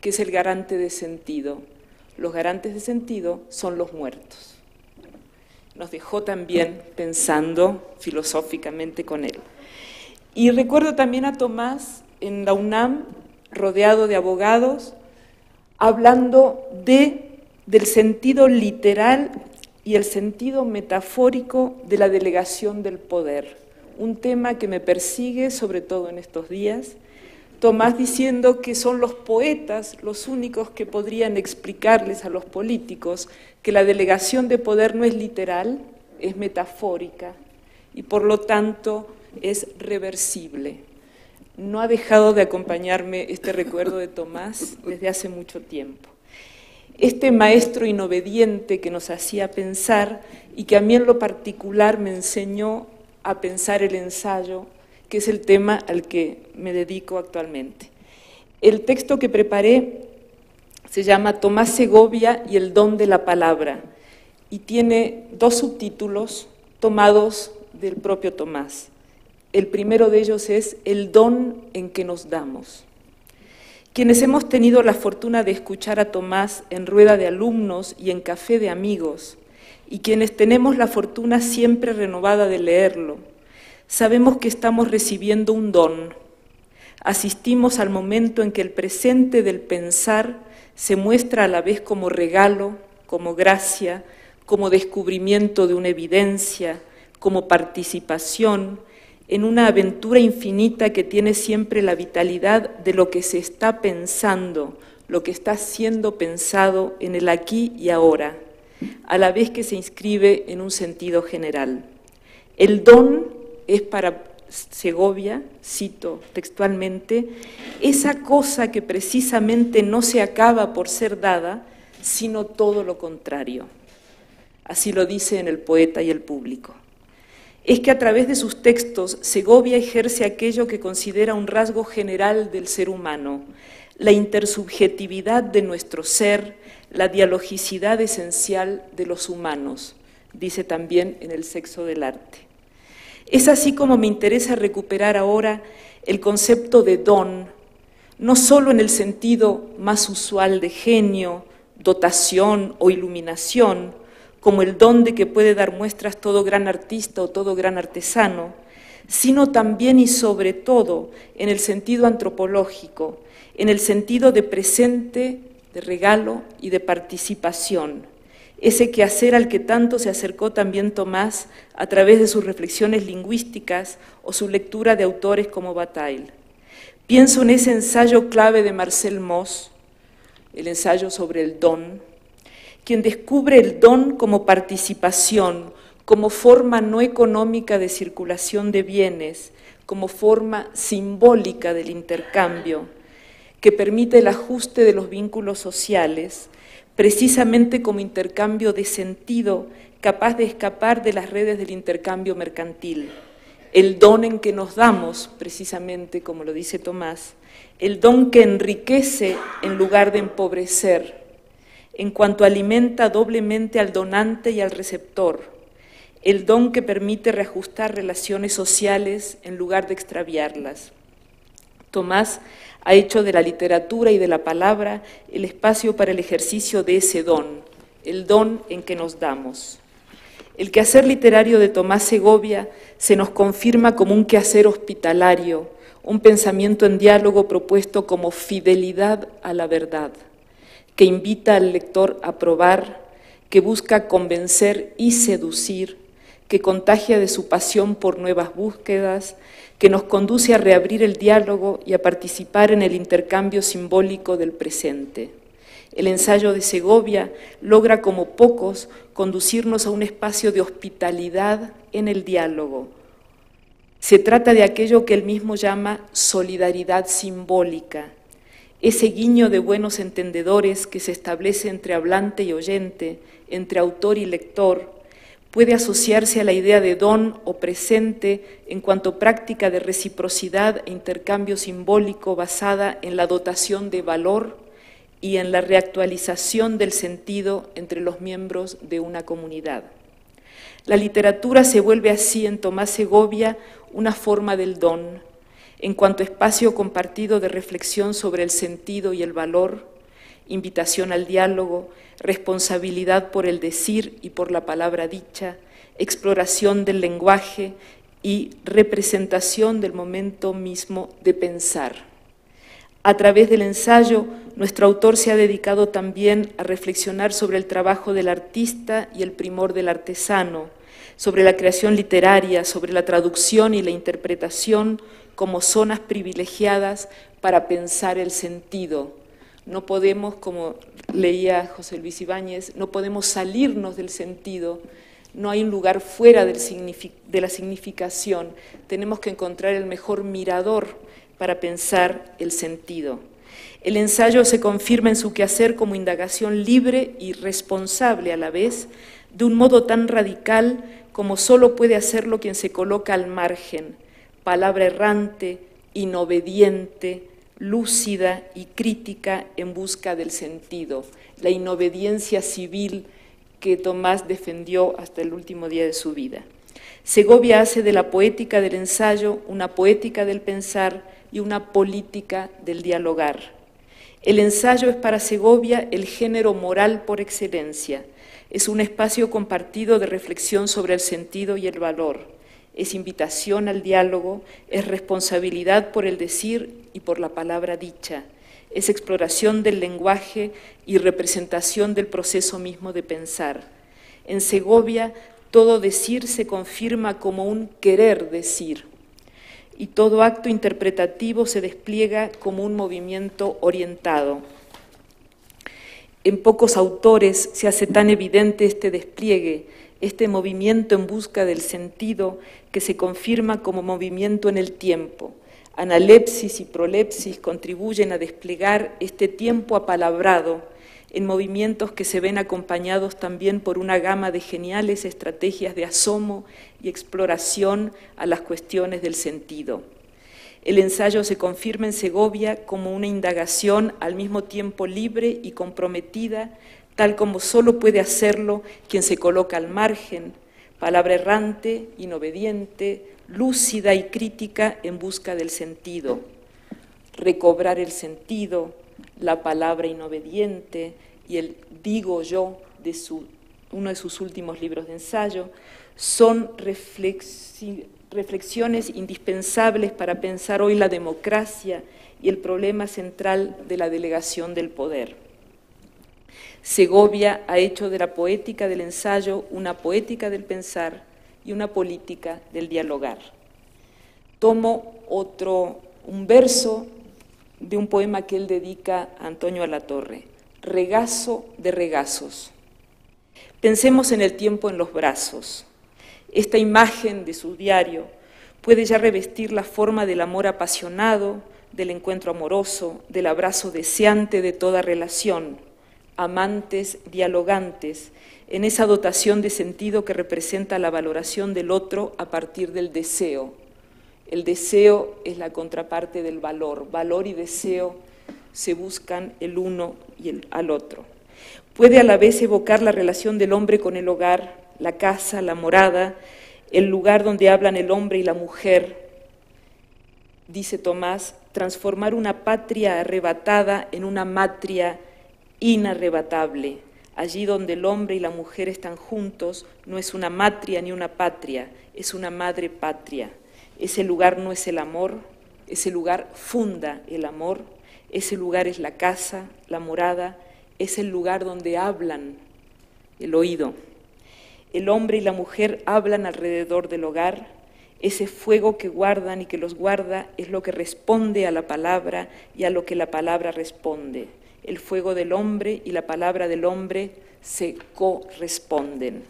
que es el garante de sentido. Los garantes de sentido son los muertos. Nos dejó también pensando filosóficamente con él. Y recuerdo también a Tomás en la UNAM, rodeado de abogados, hablando del sentido literal y el sentido metafórico de la delegación del poder, un tema que me persigue sobre todo en estos días. Tomás diciendo que son los poetas los únicos que podrían explicarles a los políticos que la delegación de poder no es literal, es metafórica y por lo tanto es reversible. No ha dejado de acompañarme este recuerdo de Tomás desde hace mucho tiempo. este maestro inobediente que nos hacía pensar y que a mí en lo particular me enseñó a pensar el ensayo, que es el tema al que me dedico actualmente. El texto que preparé se llama Tomás Segovia y el don de la palabra, y tiene 2 subtítulos tomados del propio Tomás. El primero de ellos es El don en que nos damos. Quienes hemos tenido la fortuna de escuchar a Tomás en rueda de alumnos y en café de amigos, y quienes tenemos la fortuna siempre renovada de leerlo, sabemos que estamos recibiendo un don. Asistimos al momento en que el presente del pensar se muestra a la vez como regalo, como gracia, como descubrimiento de una evidencia, como participación, en una aventura infinita que tiene siempre la vitalidad de lo que se está pensando, lo que está siendo pensado en el aquí y ahora, a la vez que se inscribe en un sentido general. El don es para Segovia, cito textualmente, esa cosa que precisamente no se acaba por ser dada, sino todo lo contrario. Así lo dice en El poeta y el público. Es que a través de sus textos Segovia ejerce aquello que considera un rasgo general del ser humano, la intersubjetividad de nuestro ser, la dialogicidad esencial de los humanos, dice también en El sexo del arte. Es así como me interesa recuperar ahora el concepto de don, no solo en el sentido más usual de genio, dotación o iluminación, como el don de que puede dar muestras todo gran artista o todo gran artesano, sino también y sobre todo en el sentido antropológico, en el sentido de presente, de regalo y de participación, ese quehacer al que tanto se acercó también Tomás a través de sus reflexiones lingüísticas o su lectura de autores como Bataille. Pienso en ese ensayo clave de Marcel Mauss, el ensayo sobre el don, quien descubre el don como participación, como forma no económica de circulación de bienes, como forma simbólica del intercambio, que permite el ajuste de los vínculos sociales, precisamente como intercambio de sentido capaz de escapar de las redes del intercambio mercantil. El don en que nos damos, precisamente como lo dice Tomás, el don que enriquece en lugar de empobrecer, en cuanto alimenta doblemente al donante y al receptor, el don que permite reajustar relaciones sociales en lugar de extraviarlas. Tomás ha hecho de la literatura y de la palabra el espacio para el ejercicio de ese don, el don en que nos damos. El quehacer literario de Tomás Segovia se nos confirma como un quehacer hospitalario, un pensamiento en diálogo propuesto como fidelidad a la verdad, que invita al lector a probar, que busca convencer y seducir, que contagia de su pasión por nuevas búsquedas, que nos conduce a reabrir el diálogo y a participar en el intercambio simbólico del presente. El ensayo de Segovia logra como pocos conducirnos a un espacio de hospitalidad en el diálogo. Se trata de aquello que él mismo llama solidaridad simbólica, ese guiño de buenos entendedores que se establece entre hablante y oyente, entre autor y lector, puede asociarse a la idea de don o presente en cuanto práctica de reciprocidad e intercambio simbólico basada en la dotación de valor y en la reactualización del sentido entre los miembros de una comunidad. La literatura se vuelve así en Tomás Segovia una forma del don, en cuanto espacio compartido de reflexión sobre el sentido y el valor, invitación al diálogo, responsabilidad por el decir y por la palabra dicha, exploración del lenguaje y representación del momento mismo de pensar. A través del ensayo, nuestro autor se ha dedicado también a reflexionar sobre el trabajo del artista y el primor del artesano, sobre la creación literaria, sobre la traducción y la interpretación como zonas privilegiadas para pensar el sentido. No podemos, como leía José Luis Ibáñez, no podemos salirnos del sentido, no hay un lugar fuera de la significación, tenemos que encontrar el mejor mirador para pensar el sentido. El ensayo se confirma en su quehacer como indagación libre y responsable a la vez, de un modo tan radical como solo puede hacerlo quien se coloca al margen, palabra errante, inobediente, lúcida y crítica en busca del sentido, la inobediencia civil que Tomás defendió hasta el último día de su vida. Segovia hace de la poética del ensayo una poética del pensar y una política del dialogar. El ensayo es para Segovia el género moral por excelencia, es un espacio compartido de reflexión sobre el sentido y el valor, es invitación al diálogo, es responsabilidad por el decir y por la palabra dicha, es exploración del lenguaje y representación del proceso mismo de pensar. En Segovia, todo decir se confirma como un querer decir, y todo acto interpretativo se despliega como un movimiento orientado. En pocos autores se hace tan evidente este despliegue, este movimiento en busca del sentido que se confirma como movimiento en el tiempo. Analepsis y prolepsis contribuyen a desplegar este tiempo apalabrado en movimientos que se ven acompañados también por una gama de geniales estrategias de asomo y exploración a las cuestiones del sentido. El ensayo se confirma en Segovia como una indagación al mismo tiempo libre y comprometida, tal como solo puede hacerlo quien se coloca al margen, palabra errante, inobediente, lúcida y crítica en busca del sentido. Recobrar el sentido, la palabra inobediente y el digo yo de uno de sus últimos libros de ensayo son reflexiones indispensables para pensar hoy la democracia y el problema central de la delegación del poder. Segovia ha hecho de la poética del ensayo una poética del pensar y una política del dialogar. Tomo un verso de un poema que él dedica a Antonio Alatorre, Regazo de regazos. Pensemos en el tiempo en los brazos. Esta imagen de su diario puede ya revestir la forma del amor apasionado, del encuentro amoroso, del abrazo deseante de toda relación, amantes dialogantes, en esa dotación de sentido que representa la valoración del otro a partir del deseo. El deseo es la contraparte del valor. Valor y deseo se buscan el uno y al otro. Puede a la vez evocar la relación del hombre con el hogar, la casa, la morada, el lugar donde hablan el hombre y la mujer. Dice Tomás, transformar una patria arrebatada en una matria inarrebatable. Allí donde el hombre y la mujer están juntos, no es una matria ni una patria, es una madre patria. Ese lugar no es el amor, ese lugar funda el amor, ese lugar es la casa, la morada, es el lugar donde hablan, el oído. El hombre y la mujer hablan alrededor del hogar, ese fuego que guardan y que los guarda es lo que responde a la palabra y a lo que la palabra responde. El fuego del hombre y la palabra del hombre se corresponden.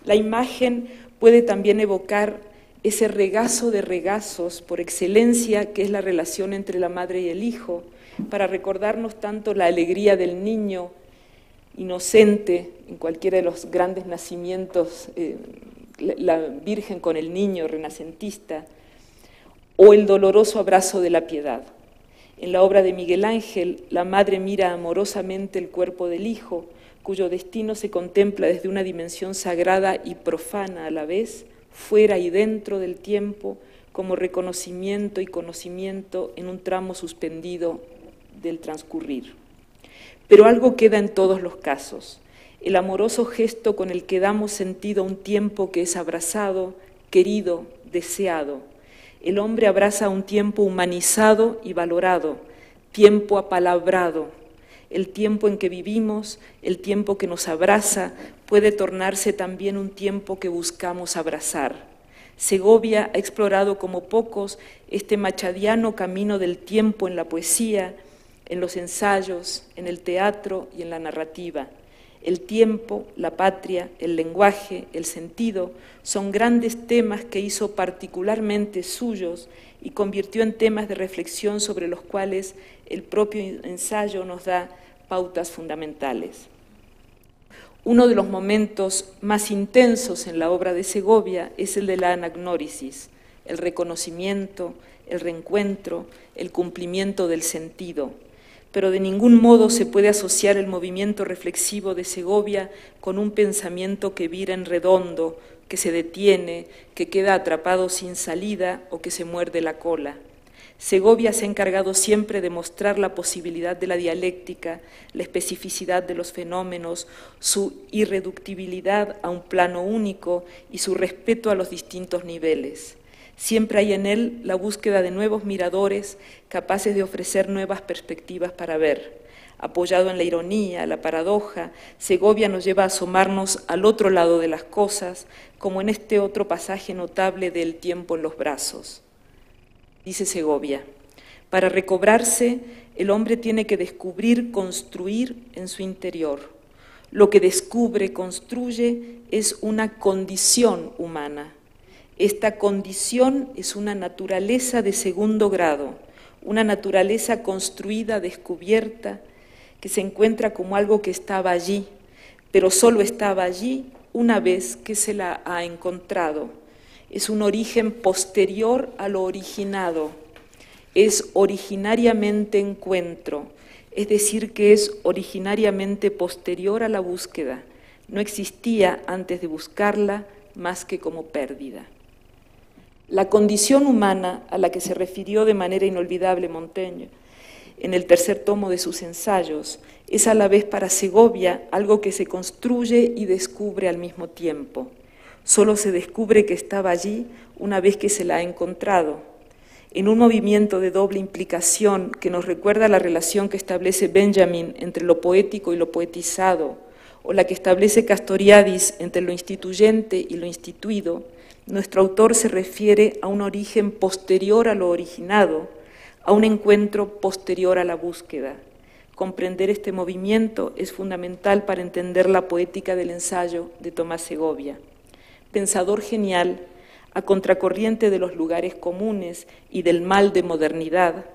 La imagen puede también evocar ese regazo de regazos por excelencia que es la relación entre la madre y el hijo, para recordarnos tanto la alegría del niño inocente en cualquiera de los grandes nacimientos, la Virgen con el niño renacentista, o el doloroso abrazo de la piedad. En la obra de Miguel Ángel, la madre mira amorosamente el cuerpo del hijo, cuyo destino se contempla desde una dimensión sagrada y profana a la vez, fuera y dentro del tiempo, como reconocimiento y conocimiento en un tramo suspendido del transcurrir. Pero algo queda en todos los casos, el amoroso gesto con el que damos sentido a un tiempo que es abrazado, querido, deseado. El hombre abraza un tiempo humanizado y valorado, tiempo apalabrado. El tiempo en que vivimos, el tiempo que nos abraza, puede tornarse también un tiempo que buscamos abrazar. Segovia ha explorado como pocos este machadiano camino del tiempo en la poesía, en los ensayos, en el teatro y en la narrativa. El tiempo, la patria, el lenguaje, el sentido son grandes temas que hizo particularmente suyos y convirtió en temas de reflexión sobre los cuales el propio ensayo nos da pautas fundamentales. Uno de los momentos más intensos en la obra de Segovia es el de la anagnórisis, el reconocimiento, el reencuentro, el cumplimiento del sentido, pero de ningún modo se puede asociar el movimiento reflexivo de Segovia con un pensamiento que vira en redondo, que se detiene, que queda atrapado sin salida o que se muerde la cola. Segovia se ha encargado siempre de mostrar la posibilidad de la dialéctica, la especificidad de los fenómenos, su irreductibilidad a un plano único y su respeto a los distintos niveles. Siempre hay en él la búsqueda de nuevos miradores capaces de ofrecer nuevas perspectivas para ver. Apoyado en la ironía, la paradoja, Segovia nos lleva a asomarnos al otro lado de las cosas, como en este otro pasaje notable de El tiempo en los brazos. Dice Segovia, para recobrarse, el hombre tiene que descubrir, construir en su interior. Lo que descubre, construye, es una condición humana. Esta condición es una naturaleza de segundo grado, una naturaleza construida, descubierta, que se encuentra como algo que estaba allí, pero solo estaba allí una vez que se la ha encontrado. Es un origen posterior a lo originado, es originariamente encuentro, es decir, que es originariamente posterior a la búsqueda, no existía antes de buscarla más que como pérdida. La condición humana a la que se refirió de manera inolvidable Montaigne en el tercer tomo de sus ensayos es a la vez para Segovia algo que se construye y descubre al mismo tiempo. Solo se descubre que estaba allí una vez que se la ha encontrado, en un movimiento de doble implicación que nos recuerda la relación que establece Benjamin entre lo poético y lo poetizado, o la que establece Castoriadis entre lo instituyente y lo instituido. Nuestro autor se refiere a un origen posterior a lo originado, a un encuentro posterior a la búsqueda. Comprender este movimiento es fundamental para entender la poética del ensayo de Tomás Segovia. Pensador genial, a contracorriente de los lugares comunes y del mal de modernidad,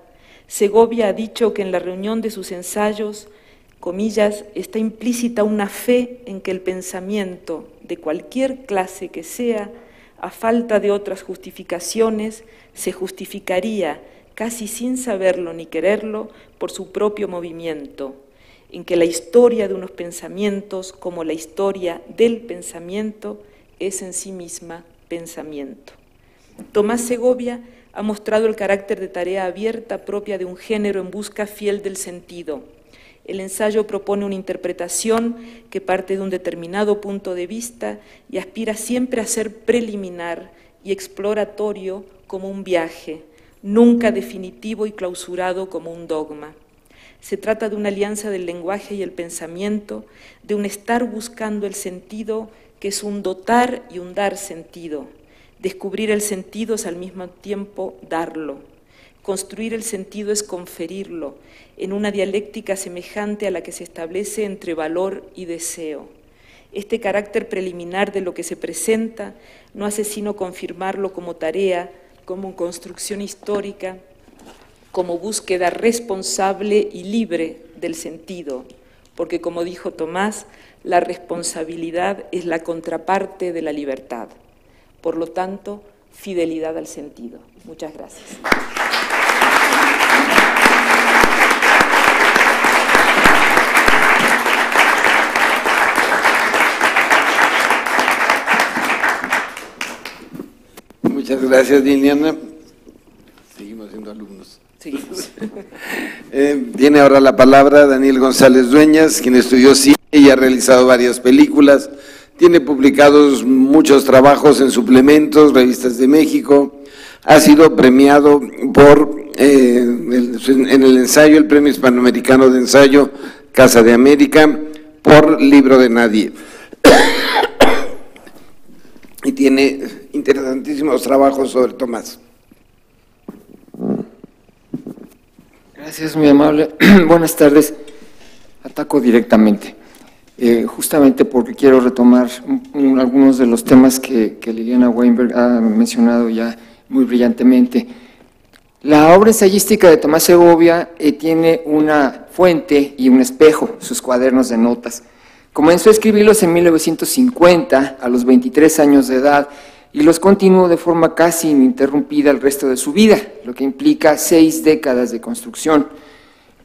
Segovia ha dicho que en la reunión de sus ensayos, comillas, está implícita una fe en que el pensamiento, de cualquier clase que sea, a falta de otras justificaciones, se justificaría, casi sin saberlo ni quererlo, por su propio movimiento, en que la historia de unos pensamientos, como la historia del pensamiento, es en sí misma pensamiento. Tomás Segovia ha mostrado el carácter de tarea abierta propia de un género en busca fiel del sentido. El ensayo propone una interpretación que parte de un determinado punto de vista y aspira siempre a ser preliminar y exploratorio como un viaje, nunca definitivo y clausurado como un dogma. Se trata de una alianza del lenguaje y el pensamiento, de un estar buscando el sentido que es un dotar y un dar sentido. Descubrir el sentido es al mismo tiempo darlo. Construir el sentido es conferirlo, en una dialéctica semejante a la que se establece entre valor y deseo. Este carácter preliminar de lo que se presenta no hace sino confirmarlo como tarea, como construcción histórica, como búsqueda responsable y libre del sentido, porque como dijo Tomás, la responsabilidad es la contraparte de la libertad. Por lo tanto, fidelidad al sentido. Muchas gracias. Muchas gracias, Liliana. Seguimos siendo alumnos. Seguimos. Tiene ahora la palabra Daniel González Dueñas, quien estudió cine y ha realizado varias películas. Tiene publicados muchos trabajos en suplementos, revistas de México. Ha sido premiado por, en el ensayo, el Premio Hispanoamericano de Ensayo, Casa de América, por Libro de Nadie. Y tiene interesantísimos trabajos sobre Tomás. Gracias, muy amable. Buenas tardes. Ataco directamente. justamente porque quiero retomar algunos de los temas que Liliana Weinberg ha mencionado ya muy brillantemente. La obra ensayística de Tomás Segovia tiene una fuente y un espejo, sus cuadernos de notas. Comenzó a escribirlos en 1950, a los 23 años de edad, y los continuó de forma casi ininterrumpida el resto de su vida, lo que implica 6 décadas de construcción.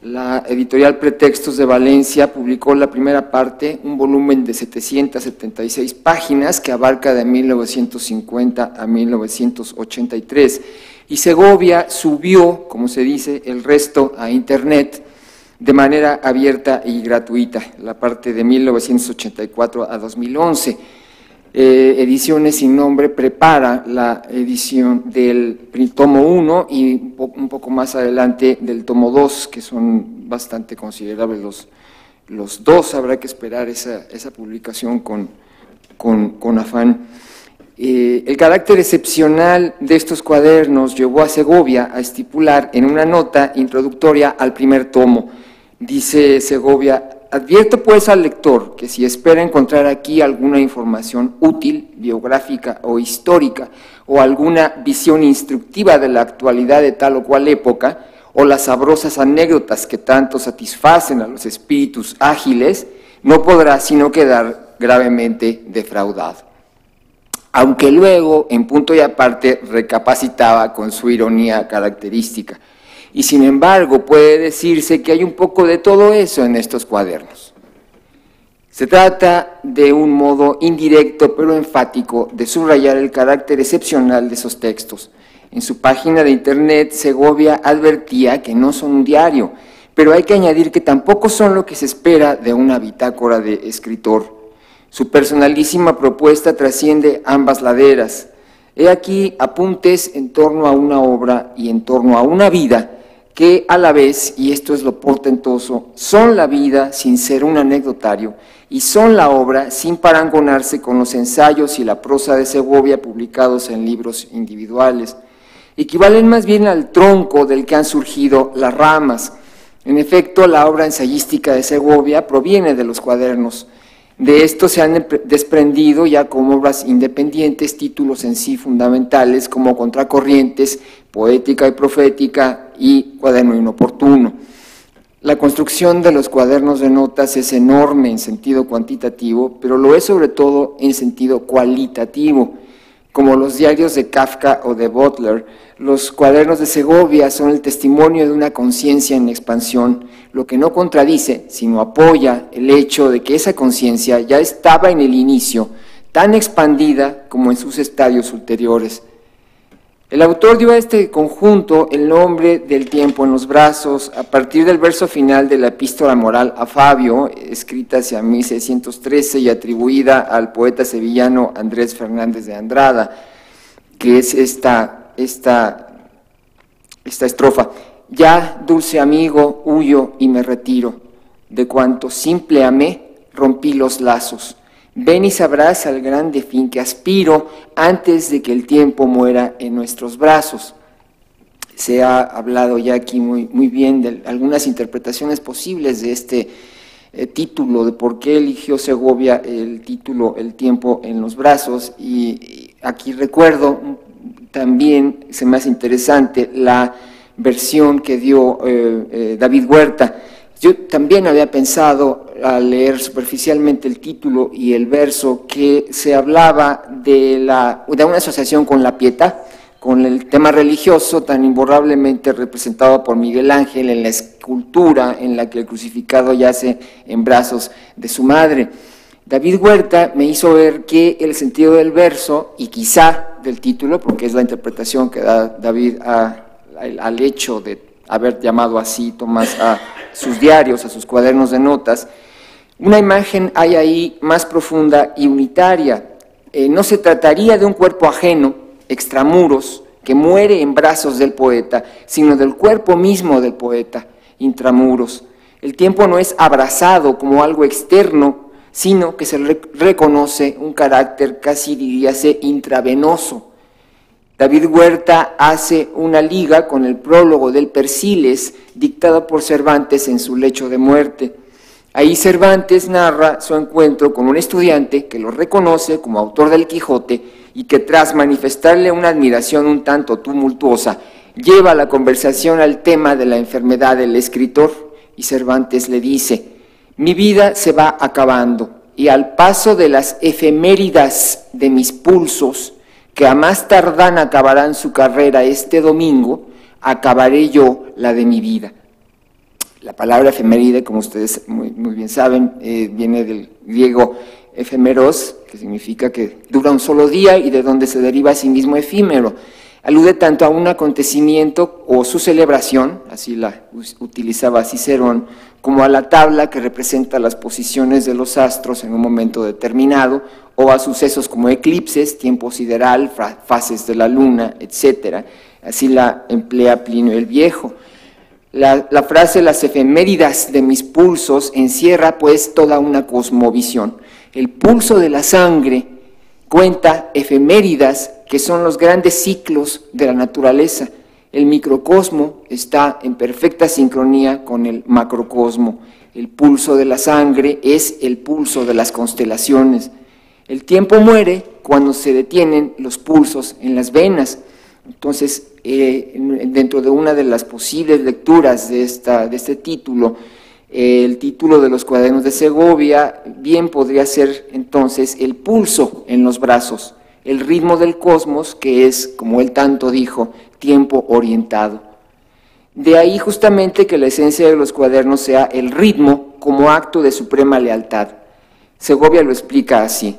La editorial Pretextos de Valencia publicó la primera parte, un volumen de 776 páginas que abarca de 1950 a 1983, y Segovia subió, como se dice, el resto a Internet de manera abierta y gratuita, la parte de 1984 a 2011. Ediciones Sin Nombre prepara la edición del tomo 1 y un poco más adelante del tomo 2, que son bastante considerables los dos. Habrá que esperar esa publicación con afán. El carácter excepcional de estos cuadernos llevó a Segovia a estipular en una nota introductoria al primer tomo. Dice Segovia: advierto pues al lector que si espera encontrar aquí alguna información útil, biográfica o histórica, o alguna visión instructiva de la actualidad de tal o cual época, o las sabrosas anécdotas que tanto satisfacen a los espíritus ágiles, no podrá sino quedar gravemente defraudado. Aunque luego, en punto y aparte, recapacitaba con su ironía característica. Y sin embargo, puede decirse que hay un poco de todo eso en estos cuadernos. Se trata de un modo indirecto pero enfático de subrayar el carácter excepcional de esos textos. En su página de internet, Segovia advertía que no son un diario, pero hay que añadir que tampoco son lo que se espera de una bitácora de escritor. Su personalísima propuesta trasciende ambas laderas. He aquí apuntes en torno a una obra y en torno a una vida que a la vez, y esto es lo portentoso, son la vida sin ser un anecdotario y son la obra sin parangonarse con los ensayos y la prosa de Segovia publicados en libros individuales. Equivalen más bien al tronco del que han surgido las ramas. En efecto, la obra ensayística de Segovia proviene de los cuadernos. De esto se han desprendido ya como obras independientes títulos en sí fundamentales como Contracorrientes, Poética y Profética y Cuaderno Inoportuno. La construcción de los cuadernos de notas es enorme en sentido cuantitativo, pero lo es sobre todo en sentido cualitativo. Como los diarios de Kafka o de Butler, los cuadernos de Segovia son el testimonio de una conciencia en expansión, lo que no contradice, sino apoya el hecho de que esa conciencia ya estaba en el inicio, tan expandida como en sus estadios ulteriores. El autor dio a este conjunto el nombre del tiempo en los brazos, a partir del verso final de la epístola moral a Fabio, escrita hacia 1613 y atribuida al poeta sevillano Andrés Fernández de Andrada, que es esta estrofa: ya, dulce amigo, huyo y me retiro, de cuanto simple amé, rompí los lazos. Ven y sabrás al grande fin que aspiro antes de que el tiempo muera en nuestros brazos. Se ha hablado ya aquí muy bien de algunas interpretaciones posibles de este título, de por qué eligió Segovia el título El tiempo en los brazos, y aquí recuerdo también, se me hace interesante, la versión que dio David Huerta. Yo también había pensado, al leer superficialmente el título y el verso, que se hablaba de una asociación con la Pietà, con el tema religioso tan imborrablemente representado por Miguel Ángel en la escultura en la que el crucificado yace en brazos de su madre. David Huerta me hizo ver que el sentido del verso, y quizá del título, porque es la interpretación que da David al hecho de haber llamado así Tomás a sus diarios, a sus cuadernos de notas, una imagen hay ahí más profunda y unitaria. No se trataría de un cuerpo ajeno, extramuros, que muere en brazos del poeta, sino del cuerpo mismo del poeta, intramuros. El tiempo no es abrazado como algo externo, sino que se reconoce un carácter casi diríase intravenoso. David Huerta hace una liga con el prólogo del Persiles, dictado por Cervantes en su lecho de muerte. Ahí Cervantes narra su encuentro con un estudiante que lo reconoce como autor del Quijote y que tras manifestarle una admiración un tanto tumultuosa, lleva la conversación al tema de la enfermedad del escritor, y Cervantes le dice: mi vida se va acabando, y al paso de las efeméridas de mis pulsos, que a más tardar acabarán su carrera este domingo, acabaré yo la de mi vida. La palabra efeméride, como ustedes muy bien saben, viene del griego efemeros, que significa que dura un solo día y de donde se deriva a sí mismo efímero. Alude tanto a un acontecimiento o su celebración, así la utilizaba Cicerón, como a la tabla que representa las posiciones de los astros en un momento determinado, o a sucesos como eclipses, tiempo sideral, fases de la luna, etc. Así la emplea Plinio el Viejo. La frase las efeméridas de mis pulsos encierra pues toda una cosmovisión. El pulso de la sangre cuenta efeméridas que son los grandes ciclos de la naturaleza. El microcosmo está en perfecta sincronía con el macrocosmo. El pulso de la sangre es el pulso de las constelaciones. El tiempo muere cuando se detienen los pulsos en las venas. Entonces, dentro de una de las posibles lecturas de este título, el título de los Cuadernos de Segovia bien podría ser entonces el pulso en los brazos, el ritmo del cosmos, que es, como él tanto dijo, tiempo orientado. De ahí justamente que la esencia de los cuadernos sea el ritmo como acto de suprema lealtad. Segovia lo explica así.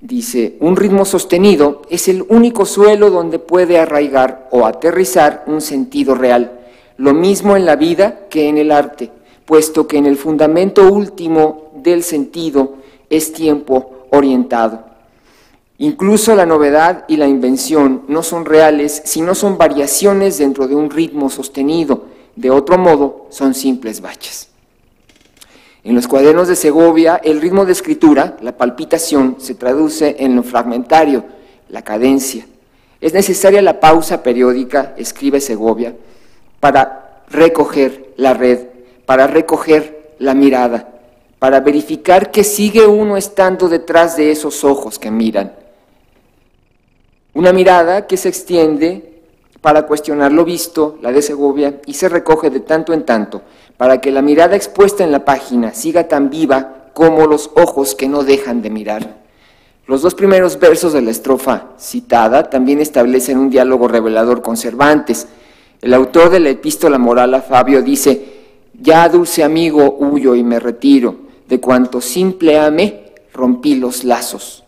Dice: un ritmo sostenido es el único suelo donde puede arraigar o aterrizar un sentido real, lo mismo en la vida que en el arte, puesto que en el fundamento último del sentido es tiempo orientado. Incluso la novedad y la invención no son reales, sino son variaciones dentro de un ritmo sostenido, de otro modo son simples baches. En los Cuadernos de Segovia, el ritmo de escritura, la palpitación, se traduce en lo fragmentario, la cadencia. Es necesaria la pausa periódica, escribe Segovia, para recoger la red, para recoger la mirada, para verificar que sigue uno estando detrás de esos ojos que miran. Una mirada que se extiende para cuestionar lo visto, la de Segovia, y se recoge de tanto en tanto, para que la mirada expuesta en la página siga tan viva como los ojos que no dejan de mirar. Los dos primeros versos de la estrofa citada también establecen un diálogo revelador con Cervantes. El autor de la Epístola Moral a Fabio dice: ya, dulce amigo, huyo y me retiro, de cuanto simple amé, rompí los lazos.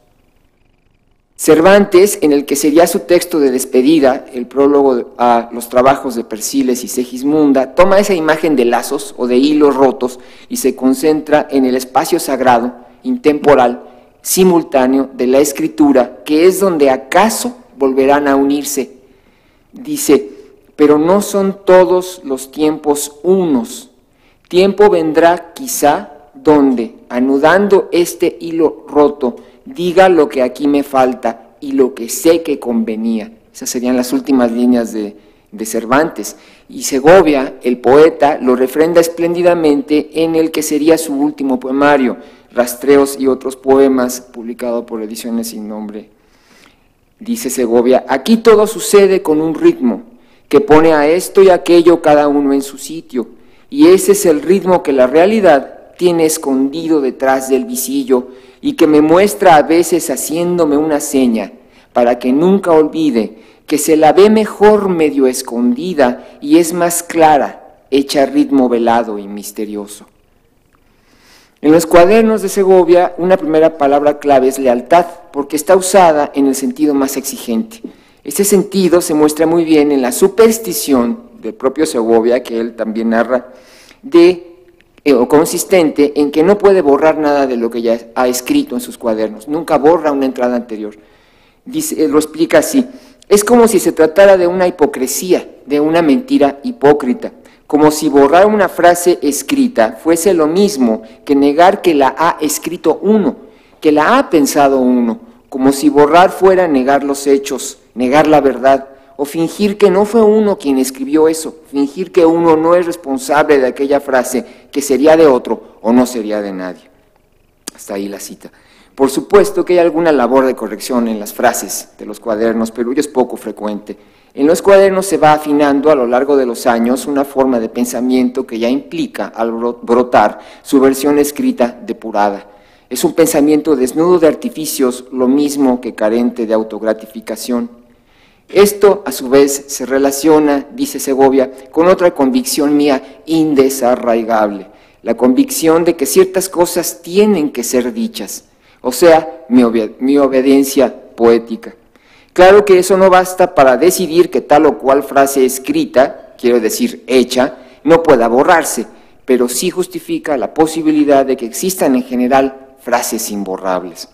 Cervantes, en el que sería su texto de despedida, el prólogo a los trabajos de Persiles y Segismunda, toma esa imagen de lazos o de hilos rotos y se concentra en el espacio sagrado, intemporal, simultáneo de la escritura, que es donde acaso volverán a unirse. Dice: pero no son todos los tiempos unos. Tiempo vendrá quizá donde, anudando este hilo roto, diga lo que aquí me falta y lo que sé que convenía. Esas serían las últimas líneas de Cervantes. Y Segovia, el poeta, lo refrenda espléndidamente en el que sería su último poemario, Rastreos y otros poemas, publicado por Ediciones Sin Nombre. Dice Segovia: aquí todo sucede con un ritmo que pone a esto y aquello cada uno en su sitio, y ese es el ritmo que la realidad tiene escondido detrás del visillo y que me muestra a veces haciéndome una seña para que nunca olvide que se la ve mejor medio escondida y es más clara, hecha ritmo velado y misterioso. En los Cuadernos de Segovia, una primera palabra clave es lealtad, porque está usada en el sentido más exigente. Ese sentido se muestra muy bien en la superstición del propio Segovia, que él también narra, o consistente en que no puede borrar nada de lo que ya ha escrito en sus cuadernos, nunca borra una entrada anterior. Dice, lo explica así: es como si se tratara de una hipocresía, de una mentira hipócrita, como si borrar una frase escrita fuese lo mismo que negar que la ha escrito uno, que la ha pensado uno, como si borrar fuera negar los hechos, negar la verdad, o fingir que no fue uno quien escribió eso, fingir que uno no es responsable de aquella frase, que sería de otro o no sería de nadie. Hasta ahí la cita. Por supuesto que hay alguna labor de corrección en las frases de los cuadernos, pero ello es poco frecuente. En los cuadernos se va afinando a lo largo de los años una forma de pensamiento que ya implica, al brotar, su versión escrita depurada. Es un pensamiento desnudo de artificios, lo mismo que carente de autogratificación. Esto, a su vez, se relaciona, dice Segovia, con otra convicción mía indesarraigable, la convicción de que ciertas cosas tienen que ser dichas, o sea, mi obediencia poética. Claro que eso no basta para decidir que tal o cual frase escrita, quiero decir hecha, no pueda borrarse, pero sí justifica la posibilidad de que existan en general frases imborrables.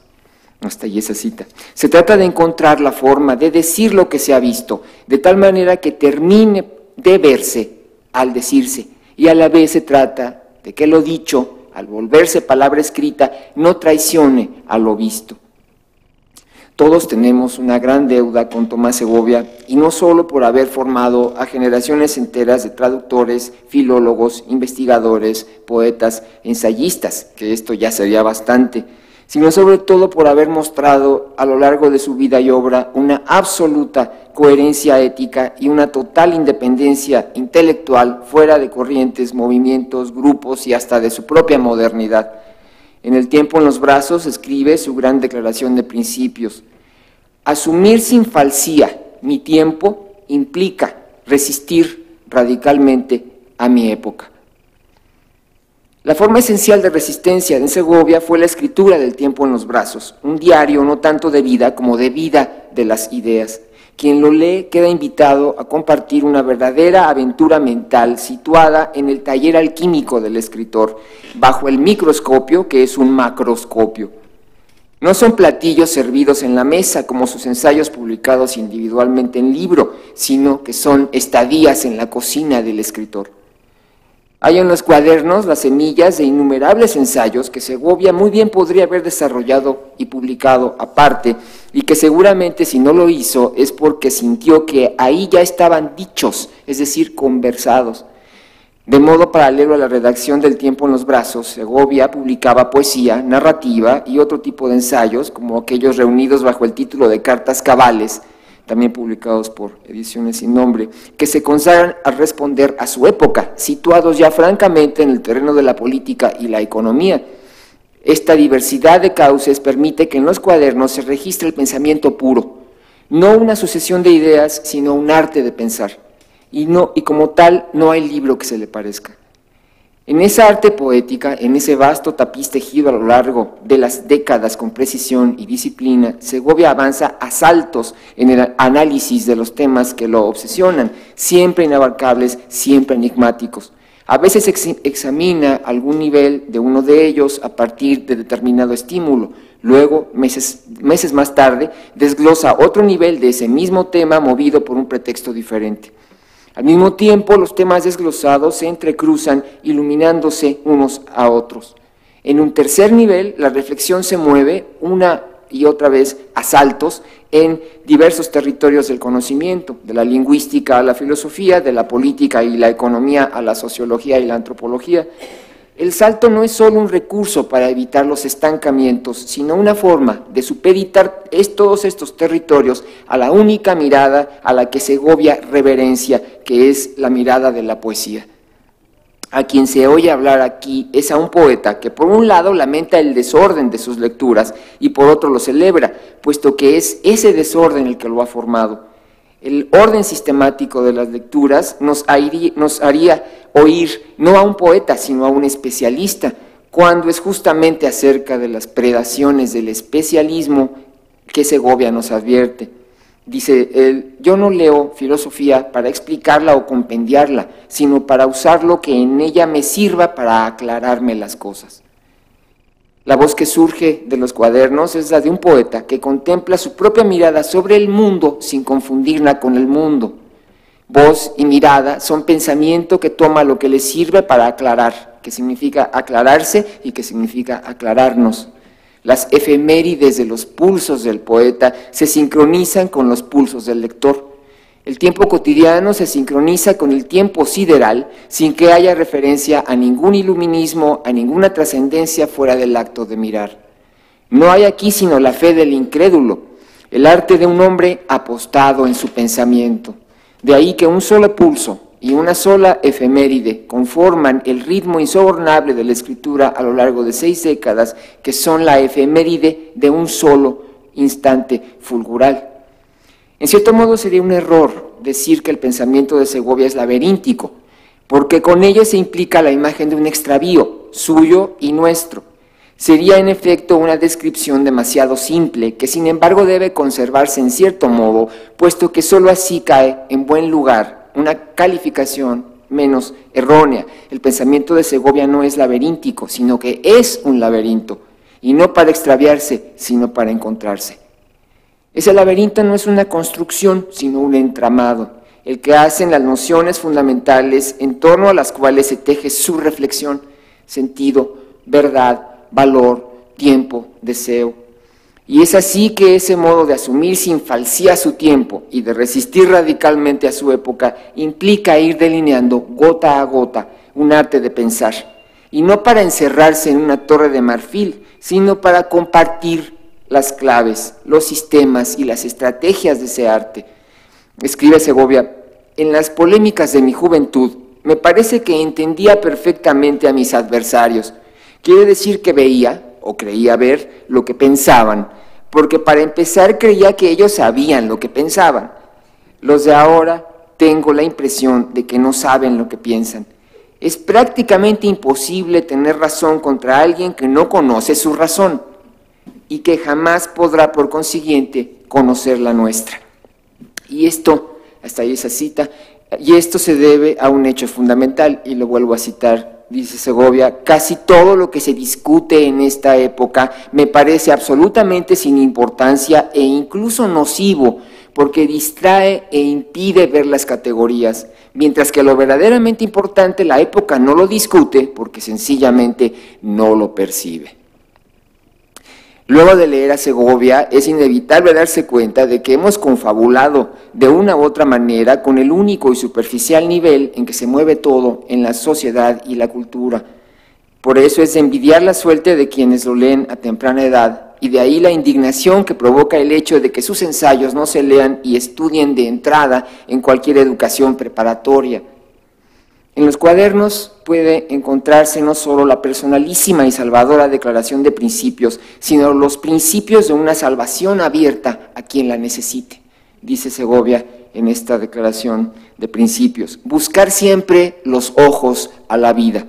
Hasta ahí esa cita. Se trata de encontrar la forma de decir lo que se ha visto, de tal manera que termine de verse al decirse, y a la vez se trata de que lo dicho, al volverse palabra escrita, no traicione a lo visto. Todos tenemos una gran deuda con Tomás Segovia, y no solo por haber formado a generaciones enteras de traductores, filólogos, investigadores, poetas, ensayistas, que esto ya sería bastante, sino sobre todo por haber mostrado a lo largo de su vida y obra una absoluta coherencia ética y una total independencia intelectual fuera de corrientes, movimientos, grupos y hasta de su propia modernidad. En El tiempo en los brazos escribe su gran declaración de principios. Asumir sin falsía mi tiempo implica resistir radicalmente a mi época. La forma esencial de resistencia de Segovia fue la escritura del tiempo en los brazos, un diario no tanto de vida como de vida de las ideas. Quien lo lee queda invitado a compartir una verdadera aventura mental situada en el taller alquímico del escritor, bajo el microscopio que es un macroscopio. No son platillos servidos en la mesa como sus ensayos publicados individualmente en libro, sino que son estadías en la cocina del escritor. Hay en los cuadernos las semillas de innumerables ensayos que Segovia muy bien podría haber desarrollado y publicado aparte, y que seguramente si no lo hizo es porque sintió que ahí ya estaban dichos, es decir, conversados. De modo paralelo a la redacción del tiempo en los brazos, Segovia publicaba poesía, narrativa y otro tipo de ensayos, como aquellos reunidos bajo el título de Cartas Cabales, también publicados por Ediciones Sin Nombre, que se consagran a responder a su época, situados ya francamente en el terreno de la política y la economía. Esta diversidad de cauces permite que en los cuadernos se registre el pensamiento puro, no una sucesión de ideas, sino un arte de pensar, y como tal no hay libro que se le parezca. En esa arte poética, en ese vasto tapiz tejido a lo largo de las décadas con precisión y disciplina, Segovia avanza a saltos en el análisis de los temas que lo obsesionan, siempre inabarcables, siempre enigmáticos. A veces examina algún nivel de uno de ellos a partir de determinado estímulo, luego, meses más tarde, desglosa otro nivel de ese mismo tema movido por un pretexto diferente. Al mismo tiempo, los temas desglosados se entrecruzan, iluminándose unos a otros. En un tercer nivel, la reflexión se mueve una y otra vez a saltos en diversos territorios del conocimiento, de la lingüística a la filosofía, de la política y la economía a la sociología y la antropología. El salto no es solo un recurso para evitar los estancamientos, sino una forma de supeditar todos estos territorios a la única mirada a la que Segovia reverencia, que es la mirada de la poesía. A quien se oye hablar aquí es a un poeta que por un lado lamenta el desorden de sus lecturas y por otro lo celebra, puesto que es ese desorden el que lo ha formado. El orden sistemático de las lecturas nos haría oír no a un poeta, sino a un especialista, cuando es justamente acerca de las predaciones del especialismo que Segovia nos advierte. Dice él, yo no leo filosofía para explicarla o compendiarla, sino para usar lo que en ella me sirva para aclararme las cosas. La voz que surge de los cuadernos es la de un poeta que contempla su propia mirada sobre el mundo sin confundirla con el mundo. Voz y mirada son pensamiento que toma lo que le sirve para aclarar, que significa aclararse y que significa aclararnos. Las efemérides de los pulsos del poeta se sincronizan con los pulsos del lector. El tiempo cotidiano se sincroniza con el tiempo sideral sin que haya referencia a ningún iluminismo, a ninguna trascendencia fuera del acto de mirar. No hay aquí sino la fe del incrédulo, el arte de un hombre apostado en su pensamiento. De ahí que un solo pulso y una sola efeméride conforman el ritmo insobornable de la escritura a lo largo de 6 décadas, que son la efeméride de un solo instante fulgural. En cierto modo sería un error decir que el pensamiento de Segovia es laberíntico, porque con ello se implica la imagen de un extravío, suyo y nuestro. Sería en efecto una descripción demasiado simple, que sin embargo debe conservarse en cierto modo, puesto que sólo así cae en buen lugar una calificación menos errónea. El pensamiento de Segovia no es laberíntico, sino que es un laberinto, y no para extraviarse, sino para encontrarse. Ese laberinto no es una construcción, sino un entramado, el que hacen las nociones fundamentales en torno a las cuales se teje su reflexión, sentido, verdad, valor, tiempo, deseo. Y es así que ese modo de asumir sin falsía su tiempo y de resistir radicalmente a su época implica ir delineando gota a gota un arte de pensar, y no para encerrarse en una torre de marfil, sino para compartir las claves, los sistemas y las estrategias de ese arte. Escribe Segovia: en las polémicas de mi juventud me parece que entendía perfectamente a mis adversarios. Quiere decir que veía, o creía ver, lo que pensaban, porque para empezar creía que ellos sabían lo que pensaban. Los de ahora tengo la impresión de que no saben lo que piensan. Es prácticamente imposible tener razón contra alguien que no conoce su razón, y que jamás podrá, por consiguiente, conocer la nuestra. Y esto, hasta ahí esa cita, y esto se debe a un hecho fundamental, y lo vuelvo a citar, dice Segovia: casi todo lo que se discute en esta época me parece absolutamente sin importancia e incluso nocivo, porque distrae e impide ver las categorías, mientras que lo verdaderamente importante la época no lo discute porque sencillamente no lo percibe. Luego de leer a Segovia, es inevitable darse cuenta de que hemos confabulado de una u otra manera con el único y superficial nivel en que se mueve todo en la sociedad y la cultura. Por eso es de envidiar la suerte de quienes lo leen a temprana edad, y de ahí la indignación que provoca el hecho de que sus ensayos no se lean y estudien de entrada en cualquier educación preparatoria. En los cuadernos puede encontrarse no solo la personalísima y salvadora declaración de principios, sino los principios de una salvación abierta a quien la necesite, dice Segovia en esta declaración de principios. Buscar siempre los ojos a la vida.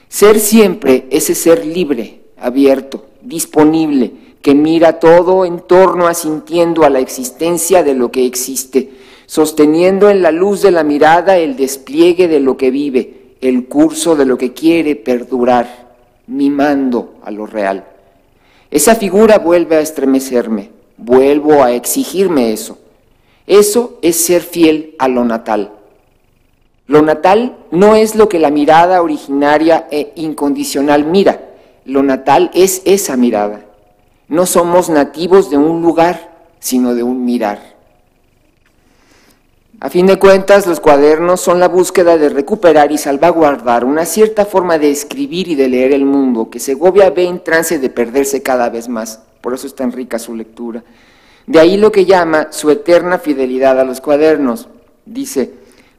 Ser siempre ese ser libre, abierto, disponible, que mira todo en torno asintiendo a la existencia de lo que existe, sosteniendo en la luz de la mirada el despliegue de lo que vive, el curso de lo que quiere perdurar, mimando a lo real. Esa figura vuelve a estremecerme, vuelvo a exigirme eso. Eso es ser fiel a lo natal. Lo natal no es lo que la mirada originaria e incondicional mira, lo natal es esa mirada. No somos nativos de un lugar, sino de un mirar. A fin de cuentas, los cuadernos son la búsqueda de recuperar y salvaguardar una cierta forma de escribir y de leer el mundo que Segovia ve en trance de perderse cada vez más. Por eso es tan rica su lectura. De ahí lo que llama su eterna fidelidad a los cuadernos. Dice: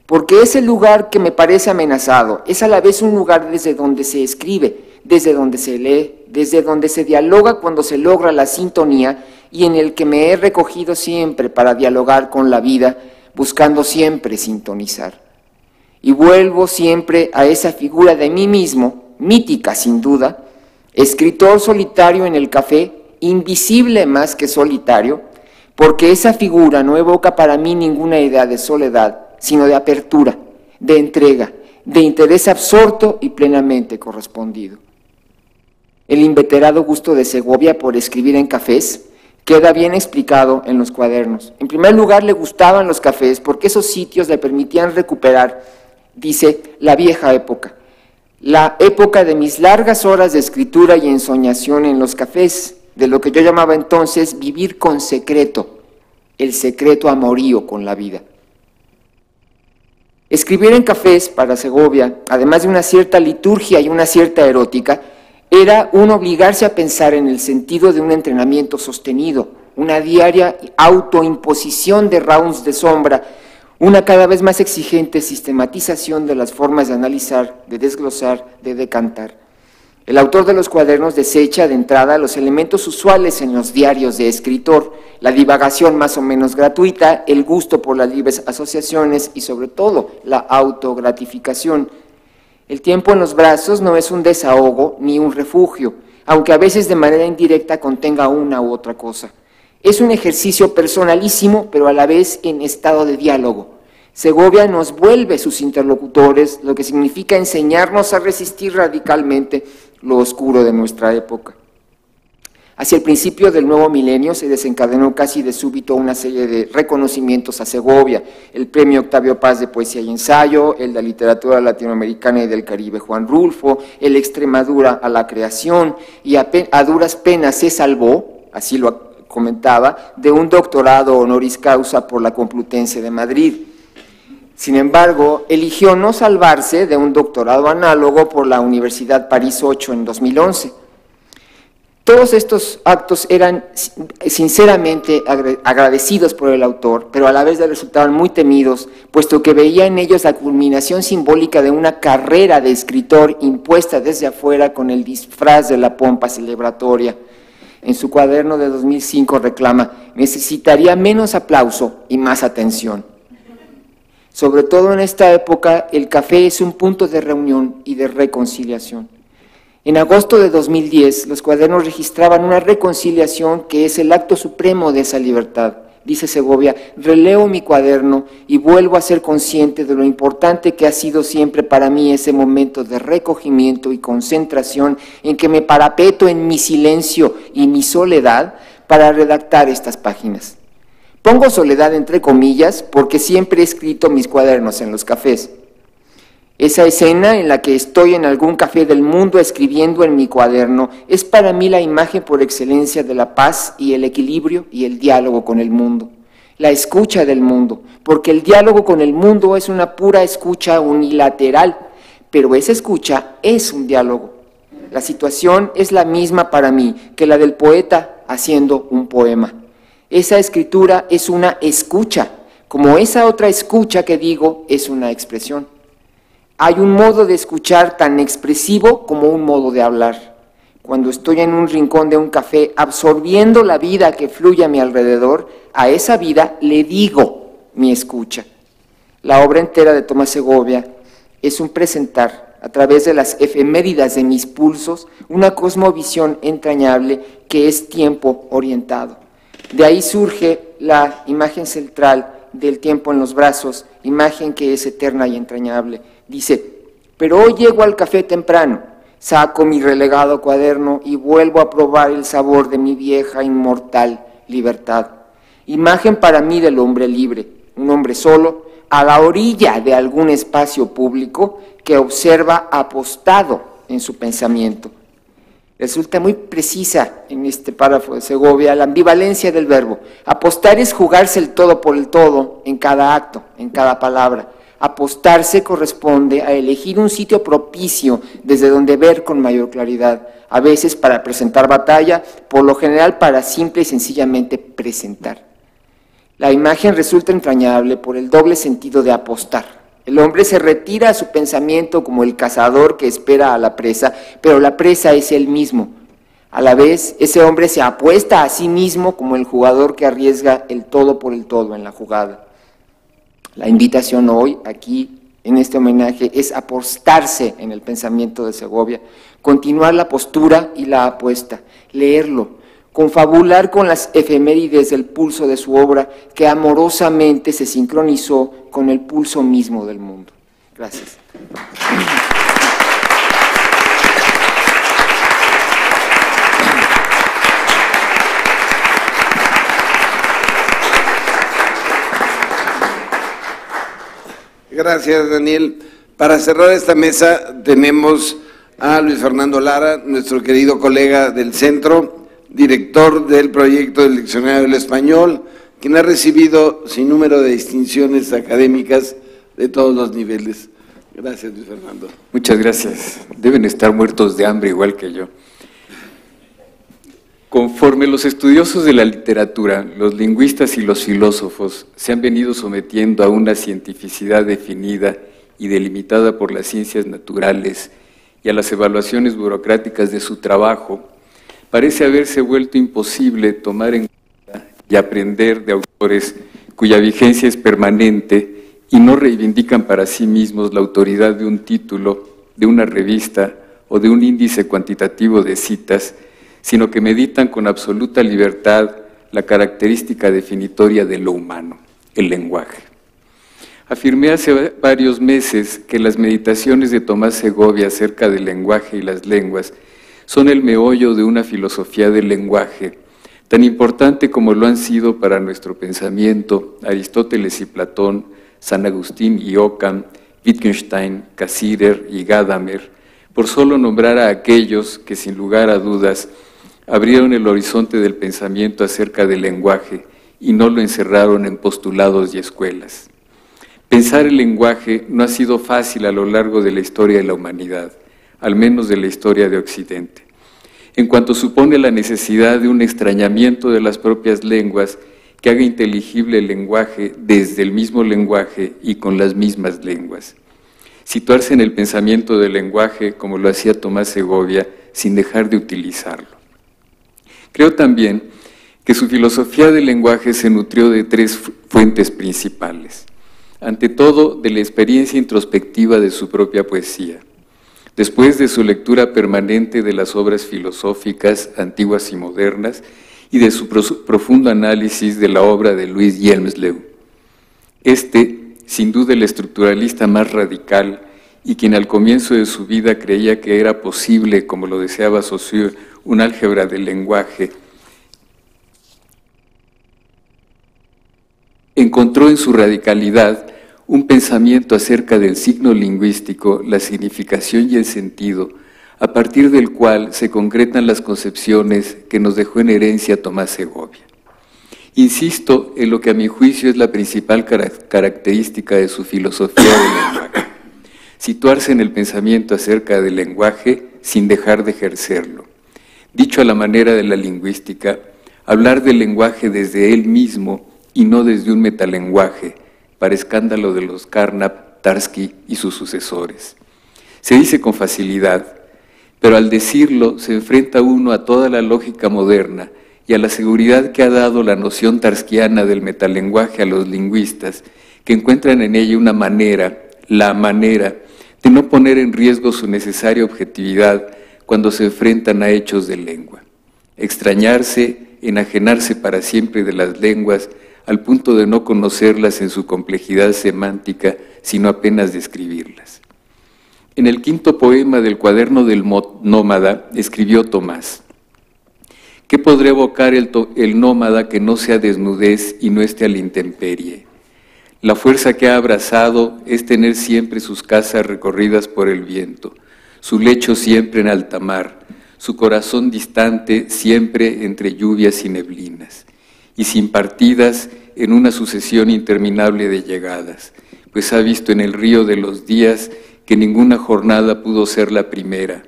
porque es el lugar que me parece amenazado, es a la vez un lugar desde donde se escribe, desde donde se lee, desde donde se dialoga cuando se logra la sintonía, y en el que me he recogido siempre para dialogar con la vida, buscando siempre sintonizar. Y vuelvo siempre a esa figura de mí mismo, mítica sin duda, escritor solitario en el café, invisible más que solitario, porque esa figura no evoca para mí ninguna idea de soledad, sino de apertura, de entrega, de interés absorto y plenamente correspondido. El inveterado gusto de Segovia por escribir en cafés queda bien explicado en los cuadernos. En primer lugar, le gustaban los cafés porque esos sitios le permitían recuperar, dice, la vieja época, la época de mis largas horas de escritura y ensoñación en los cafés, de lo que yo llamaba entonces vivir con secreto, el secreto amorío con la vida. Escribir en cafés para Segovia, además de una cierta liturgia y una cierta erótica, era un obligarse a pensar en el sentido de un entrenamiento sostenido, una diaria autoimposición de rounds de sombra, una cada vez más exigente sistematización de las formas de analizar, de desglosar, de decantar. El autor de los cuadernos desecha de entrada los elementos usuales en los diarios de escritor, la divagación más o menos gratuita, el gusto por las libres asociaciones y sobre todo la autogratificación. El tiempo en los brazos no es un desahogo ni un refugio, aunque a veces de manera indirecta contenga una u otra cosa. Es un ejercicio personalísimo, pero a la vez en estado de diálogo. Segovia nos vuelve sus interlocutores, lo que significa enseñarnos a resistir radicalmente lo oscuro de nuestra época. Hacia el principio del nuevo milenio se desencadenó casi de súbito una serie de reconocimientos a Segovia, el Premio Octavio Paz de Poesía y Ensayo, el de Literatura Latinoamericana y del Caribe Juan Rulfo, el Extremadura a la Creación, y a duras penas se salvó, así lo comentaba, de un doctorado honoris causa por la Complutense de Madrid. Sin embargo, eligió no salvarse de un doctorado análogo por la Universidad París 8 en 2011. Todos estos actos eran sinceramente agradecidos por el autor, pero a la vez le resultaban muy temidos, puesto que veía en ellos la culminación simbólica de una carrera de escritor impuesta desde afuera con el disfraz de la pompa celebratoria. En su cuaderno de 2005 reclama: necesitaría menos aplauso y más atención. Sobre todo en esta época, el café es un punto de reunión y de reconciliación. En agosto de 2010, los cuadernos registraban una reconciliación que es el acto supremo de esa libertad. Dice Segovia: releo mi cuaderno y vuelvo a ser consciente de lo importante que ha sido siempre para mí ese momento de recogimiento y concentración en que me parapeto en mi silencio y mi soledad para redactar estas páginas. Pongo soledad entre comillas porque siempre he escrito mis cuadernos en los cafés. Esa escena en la que estoy en algún café del mundo escribiendo en mi cuaderno es para mí la imagen por excelencia de la paz y el equilibrio y el diálogo con el mundo. La escucha del mundo, porque el diálogo con el mundo es una pura escucha unilateral, pero esa escucha es un diálogo. La situación es la misma para mí que la del poeta haciendo un poema. Esa escritura es una escucha, como esa otra escucha que digo es una expresión. Hay un modo de escuchar tan expresivo como un modo de hablar. Cuando estoy en un rincón de un café absorbiendo la vida que fluye a mi alrededor, a esa vida le digo mi escucha. La obra entera de Tomás Segovia es un presentar, a través de las efemérides de mis pulsos, una cosmovisión entrañable que es tiempo orientado. De ahí surge la imagen central del tiempo en los brazos, imagen que es eterna y entrañable. Dice: pero hoy llego al café temprano, saco mi relegado cuaderno y vuelvo a probar el sabor de mi vieja inmortal libertad. Imagen para mí del hombre libre, un hombre solo, a la orilla de algún espacio público que observa apostado en su pensamiento. Resulta muy precisa en este párrafo de Segovia la ambivalencia del verbo. Apostar es jugarse el todo por el todo en cada acto, en cada palabra. Apostarse corresponde a elegir un sitio propicio desde donde ver con mayor claridad, a veces para presentar batalla, por lo general para simple y sencillamente presentar. La imagen resulta entrañable por el doble sentido de apostar. El hombre se retira a su pensamiento como el cazador que espera a la presa, pero la presa es él mismo. A la vez, ese hombre se apuesta a sí mismo como el jugador que arriesga el todo por el todo en la jugada. La invitación hoy, aquí, en este homenaje, es apostarse en el pensamiento de Segovia, continuar la postura y la apuesta, leerlo, confabular con las efemérides del pulso de su obra, que amorosamente se sincronizó con el pulso mismo del mundo. Gracias. Gracias, Daniel. Para cerrar esta mesa tenemos a Luis Fernando Lara, nuestro querido colega del centro, director del proyecto del Diccionario del Español, quien ha recibido sin número de distinciones académicas de todos los niveles. Gracias, Luis Fernando. Muchas gracias. Deben estar muertos de hambre igual que yo. Conforme los estudiosos de la literatura, los lingüistas y los filósofos se han venido sometiendo a una cientificidad definida y delimitada por las ciencias naturales y a las evaluaciones burocráticas de su trabajo, parece haberse vuelto imposible tomar en cuenta y aprender de autores cuya vigencia es permanente y no reivindican para sí mismos la autoridad de un título, de una revista o de un índice cuantitativo de citas, sino que meditan con absoluta libertad la característica definitoria de lo humano, el lenguaje. Afirmé hace varios meses que las meditaciones de Tomás Segovia acerca del lenguaje y las lenguas son el meollo de una filosofía del lenguaje, tan importante como lo han sido para nuestro pensamiento Aristóteles y Platón, San Agustín y Occam, Wittgenstein, Cassirer y Gadamer, por solo nombrar a aquellos que sin lugar a dudas abrieron el horizonte del pensamiento acerca del lenguaje y no lo encerraron en postulados y escuelas. Pensar el lenguaje no ha sido fácil a lo largo de la historia de la humanidad, al menos de la historia de Occidente, en cuanto supone la necesidad de un extrañamiento de las propias lenguas que haga inteligible el lenguaje desde el mismo lenguaje y con las mismas lenguas. Situarse en el pensamiento del lenguaje como lo hacía Tomás Segovia sin dejar de utilizarlo. Creo también que su filosofía del lenguaje se nutrió de tres fuentes principales. Ante todo, de la experiencia introspectiva de su propia poesía. Después de su lectura permanente de las obras filosóficas antiguas y modernas y de su profundo análisis de la obra de Louis Hjelmslev. Sin duda el estructuralista más radical y quien al comienzo de su vida creía que era posible, como lo deseaba Saussure, un álgebra del lenguaje, encontró en su radicalidad un pensamiento acerca del signo lingüístico, la significación y el sentido, a partir del cual se concretan las concepciones que nos dejó en herencia Tomás Segovia. Insisto en lo que a mi juicio es la principal característica de su filosofía del lenguaje: situarse en el pensamiento acerca del lenguaje sin dejar de ejercerlo. Dicho a la manera de la lingüística, hablar del lenguaje desde él mismo y no desde un metalenguaje, para escándalo de los Carnap, Tarski y sus sucesores. Se dice con facilidad, pero al decirlo se enfrenta uno a toda la lógica moderna y a la seguridad que ha dado la noción tarskiana del metalenguaje a los lingüistas, que encuentran en ella una manera, la manera, de no poner en riesgo su necesaria objetividad cuando se enfrentan a hechos de lengua. Extrañarse, enajenarse para siempre de las lenguas, al punto de no conocerlas en su complejidad semántica, sino apenas describirlas. En el quinto poema del Cuaderno del Nómada, escribió Tomás: ¿qué podrá evocar el nómada que no sea desnudez y no esté a la intemperie? La fuerza que ha abrazado es tener siempre sus casas recorridas por el viento, su lecho siempre en alta mar, su corazón distante siempre entre lluvias y neblinas, y sin partidas en una sucesión interminable de llegadas, pues ha visto en el río de los días que ninguna jornada pudo ser la primera,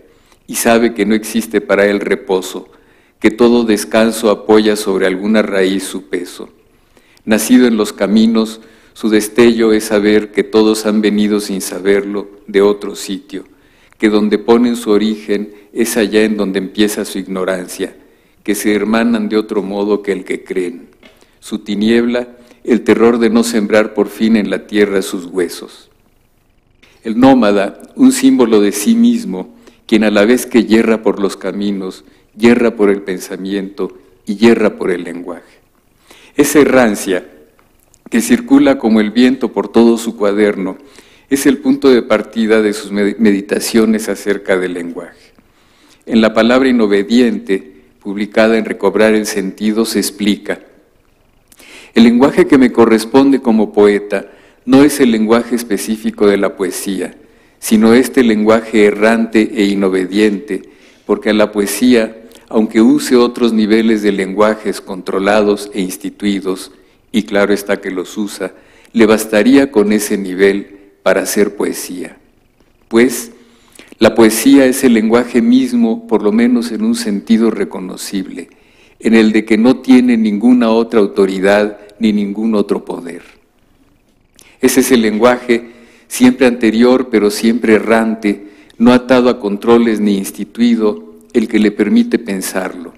y sabe que no existe para él reposo, que todo descanso apoya sobre alguna raíz su peso. Nacido en los caminos, su destello es saber que todos han venido sin saberlo de otro sitio, que donde ponen su origen es allá en donde empieza su ignorancia, que se hermanan de otro modo que el que creen. Su tiniebla, el terror de no sembrar por fin en la tierra sus huesos. El nómada, un símbolo de sí mismo, quien a la vez que yerra por los caminos, yerra por el pensamiento y yerra por el lenguaje. Esa errancia, que circula como el viento por todo su cuaderno, es el punto de partida de sus meditaciones acerca del lenguaje. En La palabra inobediente, publicada en Recobrar el sentido, se explica: el lenguaje que me corresponde como poeta no es el lenguaje específico de la poesía, sino este lenguaje errante e inobediente, porque a la poesía, aunque use otros niveles de lenguajes controlados e instituidos, y claro está que los usa, le bastaría con ese nivel para hacer poesía. Pues, la poesía es el lenguaje mismo, por lo menos en un sentido reconocible, en el de que no tiene ninguna otra autoridad ni ningún otro poder. Ese es el lenguaje siempre anterior, pero siempre errante, no atado a controles ni instituido, el que le permite pensarlo.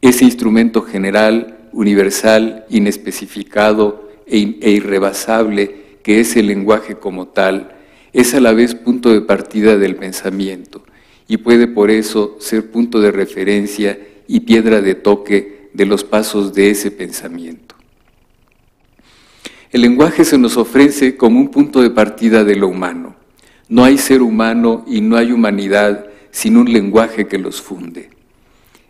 Ese instrumento general, universal, inespecificado e irrebasable que es el lenguaje como tal, es a la vez punto de partida del pensamiento y puede por eso ser punto de referencia y piedra de toque de los pasos de ese pensamiento. El lenguaje se nos ofrece como un punto de partida de lo humano. No hay ser humano y no hay humanidad sin un lenguaje que los funde.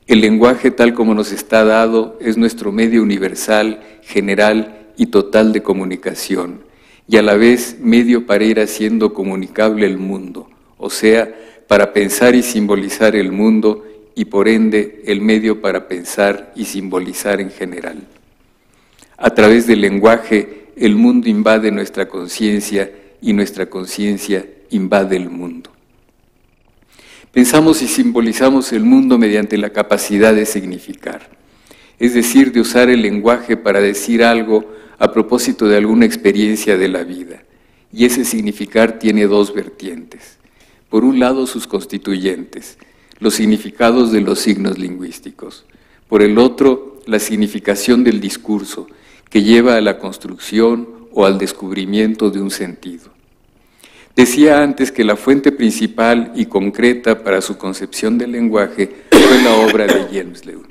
El lenguaje, tal como nos está dado, es nuestro medio universal, general y total de comunicación, y a la vez medio para ir haciendo comunicable el mundo, o sea, para pensar y simbolizar el mundo, y por ende el medio para pensar y simbolizar en general. A través del lenguaje, el mundo invade nuestra conciencia y nuestra conciencia invade el mundo. Pensamos y simbolizamos el mundo mediante la capacidad de significar, es decir, de usar el lenguaje para decir algo a propósito de alguna experiencia de la vida. Y ese significar tiene dos vertientes. Por un lado, sus constituyentes, los significados de los signos lingüísticos. Por el otro, la significación del discurso, que lleva a la construcción o al descubrimiento de un sentido. Decía antes que la fuente principal y concreta para su concepción del lenguaje fue la obra de Hjelmslev.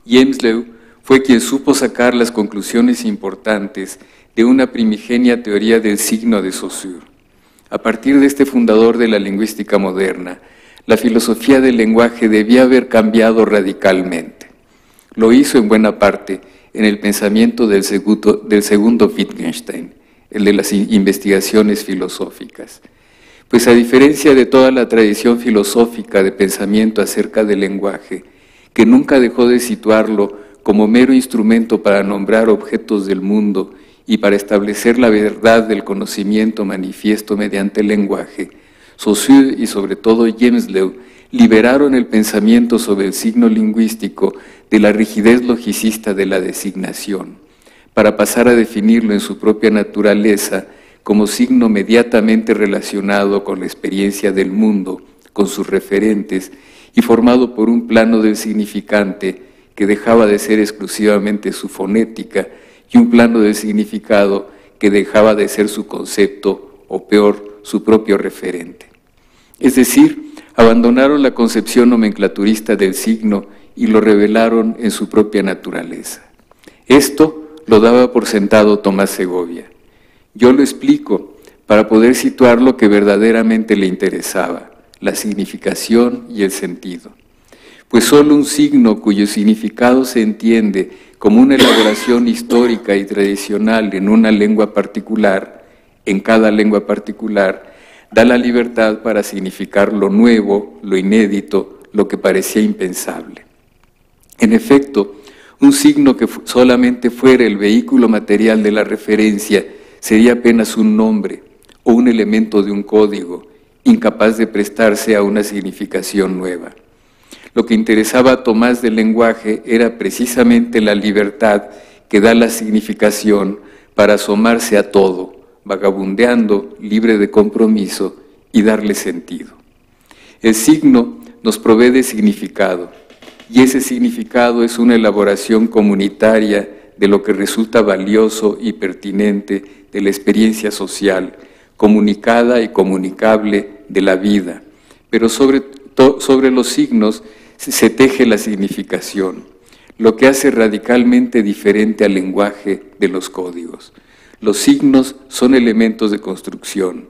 Hjelmslev fue quien supo sacar las conclusiones importantes de una primigenia teoría del signo de Saussure. A partir de este fundador de la lingüística moderna, la filosofía del lenguaje debía haber cambiado radicalmente. Lo hizo en buena parte en el pensamiento del segundo Wittgenstein, el de las investigaciones filosóficas. Pues a diferencia de toda la tradición filosófica de pensamiento acerca del lenguaje, que nunca dejó de situarlo como mero instrumento para nombrar objetos del mundo y para establecer la verdad del conocimiento manifiesto mediante el lenguaje, Saussure y sobre todo Hjelmslev liberaron el pensamiento sobre el signo lingüístico de la rigidez logicista de la designación, para pasar a definirlo en su propia naturaleza como signo mediatamente relacionado con la experiencia del mundo, con sus referentes, y formado por un plano del significante que dejaba de ser exclusivamente su fonética y un plano del significado que dejaba de ser su concepto, o peor, su propio referente. Es decir, abandonaron la concepción nomenclaturista del signo y lo revelaron en su propia naturaleza. Esto lo daba por sentado Tomás Segovia. Yo lo explico para poder situar lo que verdaderamente le interesaba, la significación y el sentido. Pues solo un signo cuyo significado se entiende como una elaboración histórica y tradicional en una lengua particular, en cada lengua particular, da la libertad para significar lo nuevo, lo inédito, lo que parecía impensable. En efecto, un signo que solamente fuera el vehículo material de la referencia sería apenas un nombre o un elemento de un código, incapaz de prestarse a una significación nueva. Lo que interesaba a Tomás del lenguaje era precisamente la libertad que da la significación para asomarse a todo, vagabundeando, libre de compromiso, y darle sentido. El signo nos provee de significado, y ese significado es una elaboración comunitaria de lo que resulta valioso y pertinente de la experiencia social, comunicada y comunicable de la vida, pero sobre los signos se teje la significación, lo que hace radicalmente diferente al lenguaje de los códigos. Los signos son elementos de construcción.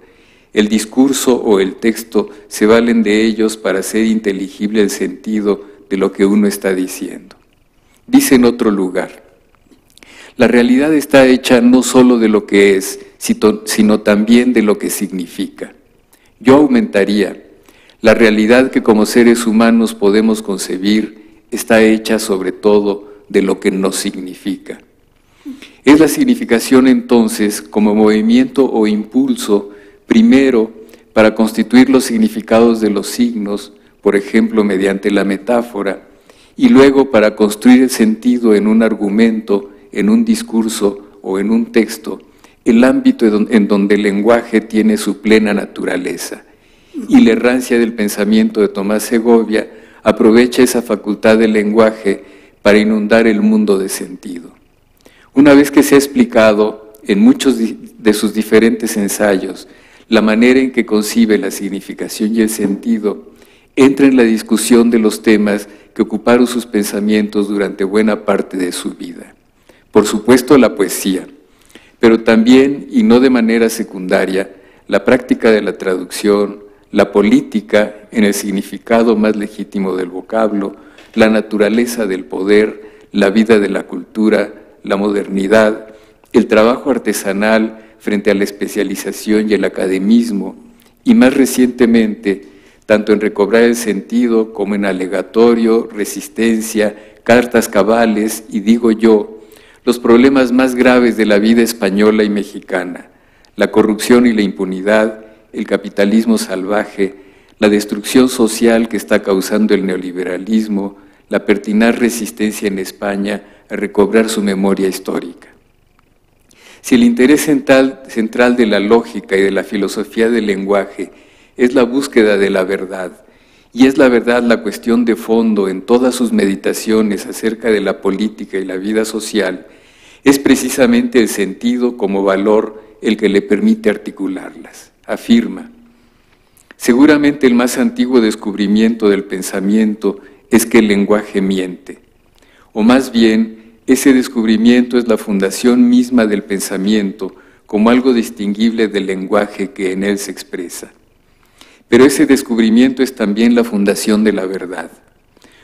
El discurso o el texto se valen de ellos para hacer inteligible el sentido de lo que uno está diciendo. Dice en otro lugar, la realidad está hecha no solo de lo que es, sino también de lo que significa. Yo aumentaría, la realidad que como seres humanos podemos concebir está hecha sobre todo de lo que nos significa. Es la significación entonces como movimiento o impulso Primero, para constituir los significados de los signos, por ejemplo, mediante la metáfora, y luego para construir el sentido en un argumento, en un discurso o en un texto, el ámbito en donde el lenguaje tiene su plena naturaleza. Y la errancia del pensamiento de Tomás Segovia aprovecha esa facultad del lenguaje para inundar el mundo de sentido. Una vez que se ha explicado en muchos de sus diferentes ensayos la manera en que concibe la significación y el sentido, entra en la discusión de los temas que ocuparon sus pensamientos durante buena parte de su vida. Por supuesto, la poesía, pero también, y no de manera secundaria, la práctica de la traducción, la política en el significado más legítimo del vocablo, la naturaleza del poder, la vida de la cultura, la modernidad, el trabajo artesanal frente a la especialización y el academismo, y más recientemente, tanto en recobrar el sentido como en alegatorio, resistencia, cartas cabales y digo yo, los problemas más graves de la vida española y mexicana, la corrupción y la impunidad, el capitalismo salvaje, la destrucción social que está causando el neoliberalismo, la pertinaz resistencia en España a recobrar su memoria histórica. Si el interés central de la lógica y de la filosofía del lenguaje es la búsqueda de la verdad, y es la verdad la cuestión de fondo en todas sus meditaciones acerca de la política y la vida social, es precisamente el sentido como valor el que le permite articularlas. Afirma: seguramente el más antiguo descubrimiento del pensamiento es que el lenguaje miente, o más bien, ese descubrimiento es la fundación misma del pensamiento como algo distinguible del lenguaje que en él se expresa. Pero ese descubrimiento es también la fundación de la verdad.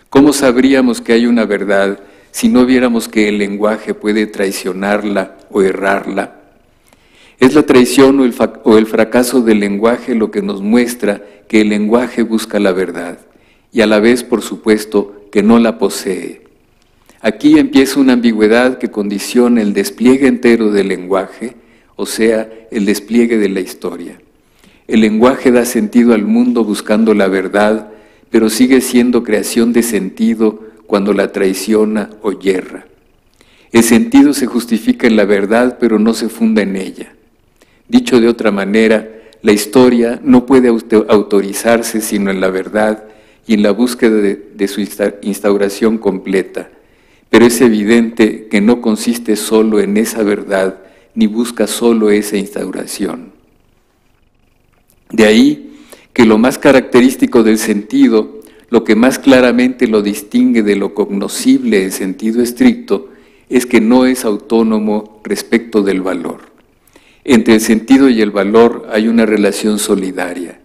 ¿Cómo sabríamos que hay una verdad si no viéramos que el lenguaje puede traicionarla o errarla? Es la traición o el fracaso del lenguaje lo que nos muestra que el lenguaje busca la verdad y a la vez, por supuesto, que no la posee. Aquí empieza una ambigüedad que condiciona el despliegue entero del lenguaje, o sea, el despliegue de la historia. El lenguaje da sentido al mundo buscando la verdad, pero sigue siendo creación de sentido cuando la traiciona o yerra. El sentido se justifica en la verdad, pero no se funda en ella. Dicho de otra manera, la historia no puede autorizarse sino en la verdad y en la búsqueda de su instauración completa. Pero es evidente que no consiste solo en esa verdad, ni busca solo esa instauración. De ahí que lo más característico del sentido, lo que más claramente lo distingue de lo cognoscible en sentido estricto, es que no es autónomo respecto del valor. Entre el sentido y el valor hay una relación solidaria.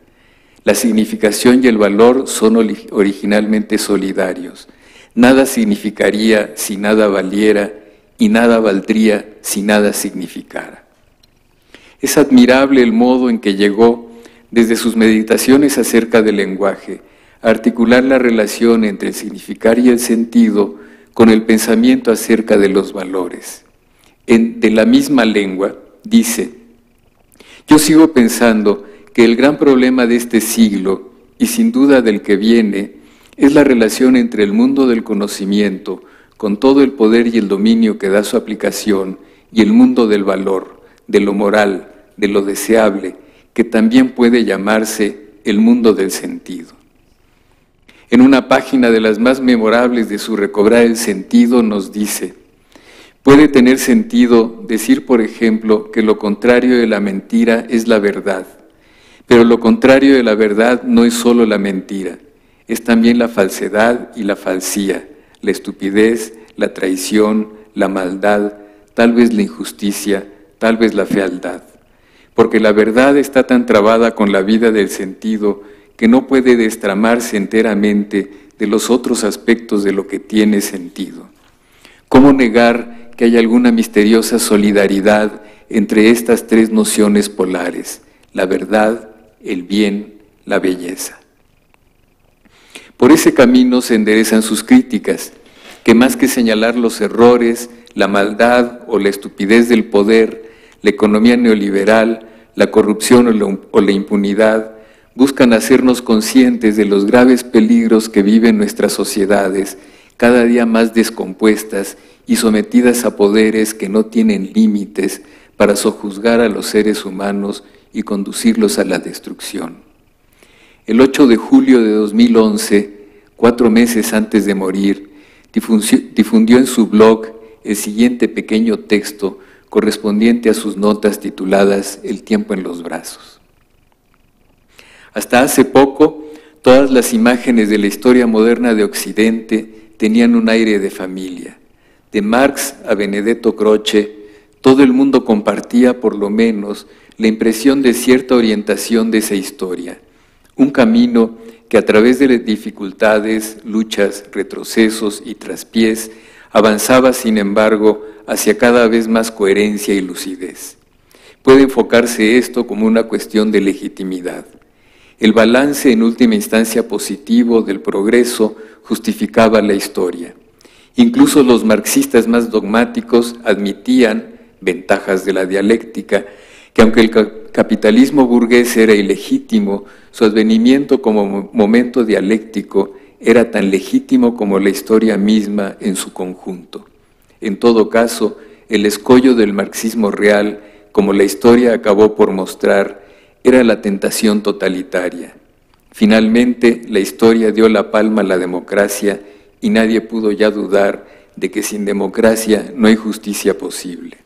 La significación y el valor son originalmente solidarios. Nada significaría si nada valiera y nada valdría si nada significara. Es admirable el modo en que llegó, desde sus meditaciones acerca del lenguaje, a articular la relación entre el significar y el sentido con el pensamiento acerca de los valores. De la misma lengua, dice: yo sigo pensando que el gran problema de este siglo, y sin duda del que viene, es la relación entre el mundo del conocimiento, con todo el poder y el dominio que da su aplicación, y el mundo del valor, de lo moral, de lo deseable, que también puede llamarse el mundo del sentido. En una página de las más memorables de su Recobrar el sentido nos dice: puede tener sentido decir, por ejemplo, que lo contrario de la mentira es la verdad, pero lo contrario de la verdad no es solo la mentira, es también la falsedad y la falsía, la estupidez, la traición, la maldad, tal vez la injusticia, tal vez la fealdad. Porque la verdad está tan trabada con la vida del sentido que no puede destramarse enteramente de los otros aspectos de lo que tiene sentido. ¿Cómo negar que hay alguna misteriosa solidaridad entre estas tres nociones polares: la verdad, el bien, la belleza? Por ese camino se enderezan sus críticas, que más que señalar los errores, la maldad o la estupidez del poder, la economía neoliberal, la corrupción o la impunidad buscan hacernos conscientes de los graves peligros que viven nuestras sociedades, cada día más descompuestas y sometidas a poderes que no tienen límites para sojuzgar a los seres humanos y conducirlos a la destrucción. El 8 de julio de 2011, 4 meses antes de morir, difundió en su blog el siguiente pequeño texto correspondiente a sus notas tituladas El tiempo en los brazos. Hasta hace poco, todas las imágenes de la historia moderna de Occidente tenían un aire de familia. De Marx a Benedetto Croce, todo el mundo compartía por lo menos la impresión de cierta orientación de esa historia, un camino que a través de las dificultades, luchas, retrocesos y traspiés avanzaba, sin embargo, hacia cada vez más coherencia y lucidez. Puede enfocarse esto como una cuestión de legitimidad. El balance en última instancia positivo del progreso justificaba la historia. Incluso los marxistas más dogmáticos admitían, ventajas de la dialéctica, que aunque el capitalismo burgués era ilegítimo, su advenimiento como momento dialéctico era tan legítimo como la historia misma en su conjunto. En todo caso, el escollo del marxismo real, como la historia acabó por mostrar, era la tentación totalitaria. Finalmente, la historia dio la palma a la democracia y nadie pudo ya dudar de que sin democracia no hay justicia posible.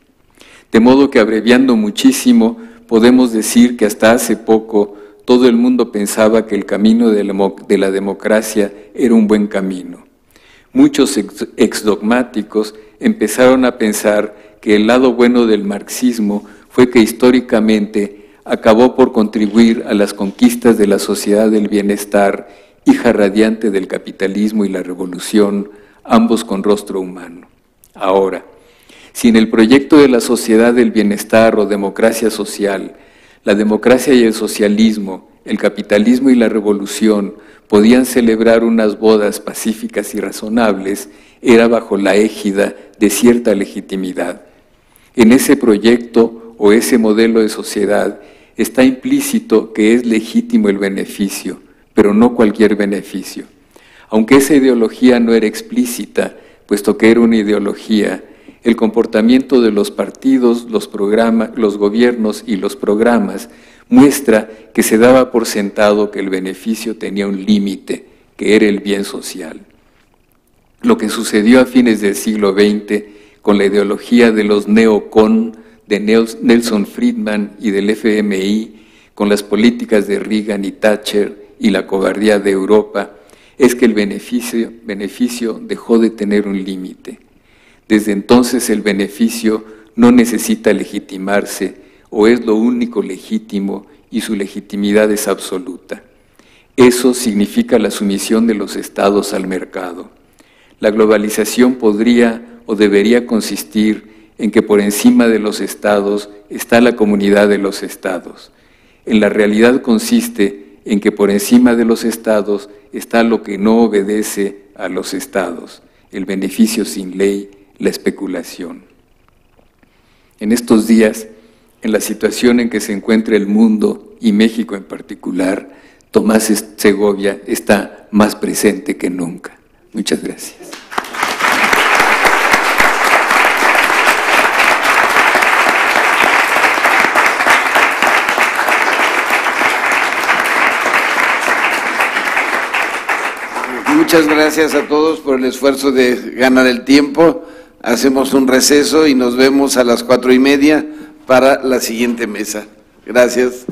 De modo que, abreviando muchísimo, podemos decir que hasta hace poco todo el mundo pensaba que el camino de la democracia era un buen camino. Muchos exdogmáticos empezaron a pensar que el lado bueno del marxismo fue que históricamente acabó por contribuir a las conquistas de la sociedad del bienestar, hija radiante del capitalismo y la revolución, ambos con rostro humano. Ahora, si en el proyecto de la sociedad del bienestar o democracia social, la democracia y el socialismo, el capitalismo y la revolución podían celebrar unas bodas pacíficas y razonables, era bajo la égida de cierta legitimidad. En ese proyecto o ese modelo de sociedad está implícito que es legítimo el beneficio, pero no cualquier beneficio. Aunque esa ideología no era explícita, puesto que era una ideología, el comportamiento de los partidos, los gobiernos y los programas muestra que se daba por sentado que el beneficio tenía un límite, que era el bien social. Lo que sucedió a fines del siglo XX con la ideología de los neocon, de Nelson Friedman y del FMI, con las políticas de Reagan y Thatcher y la cobardía de Europa, es que el beneficio dejó de tener un límite. Desde entonces el beneficio no necesita legitimarse o es lo único legítimo y su legitimidad es absoluta. Eso significa la sumisión de los estados al mercado. La globalización podría o debería consistir en que por encima de los estados está la comunidad de los estados. En la realidad consiste en que por encima de los estados está lo que no obedece a los estados, el beneficio sin ley, la especulación. En estos días, en la situación en que se encuentra el mundo y México en particular, Tomás Segovia está más presente que nunca. Muchas gracias. Muchas gracias a todos por el esfuerzo de ganar el tiempo. Hacemos un receso y nos vemos a las 4:30 para la siguiente mesa. Gracias.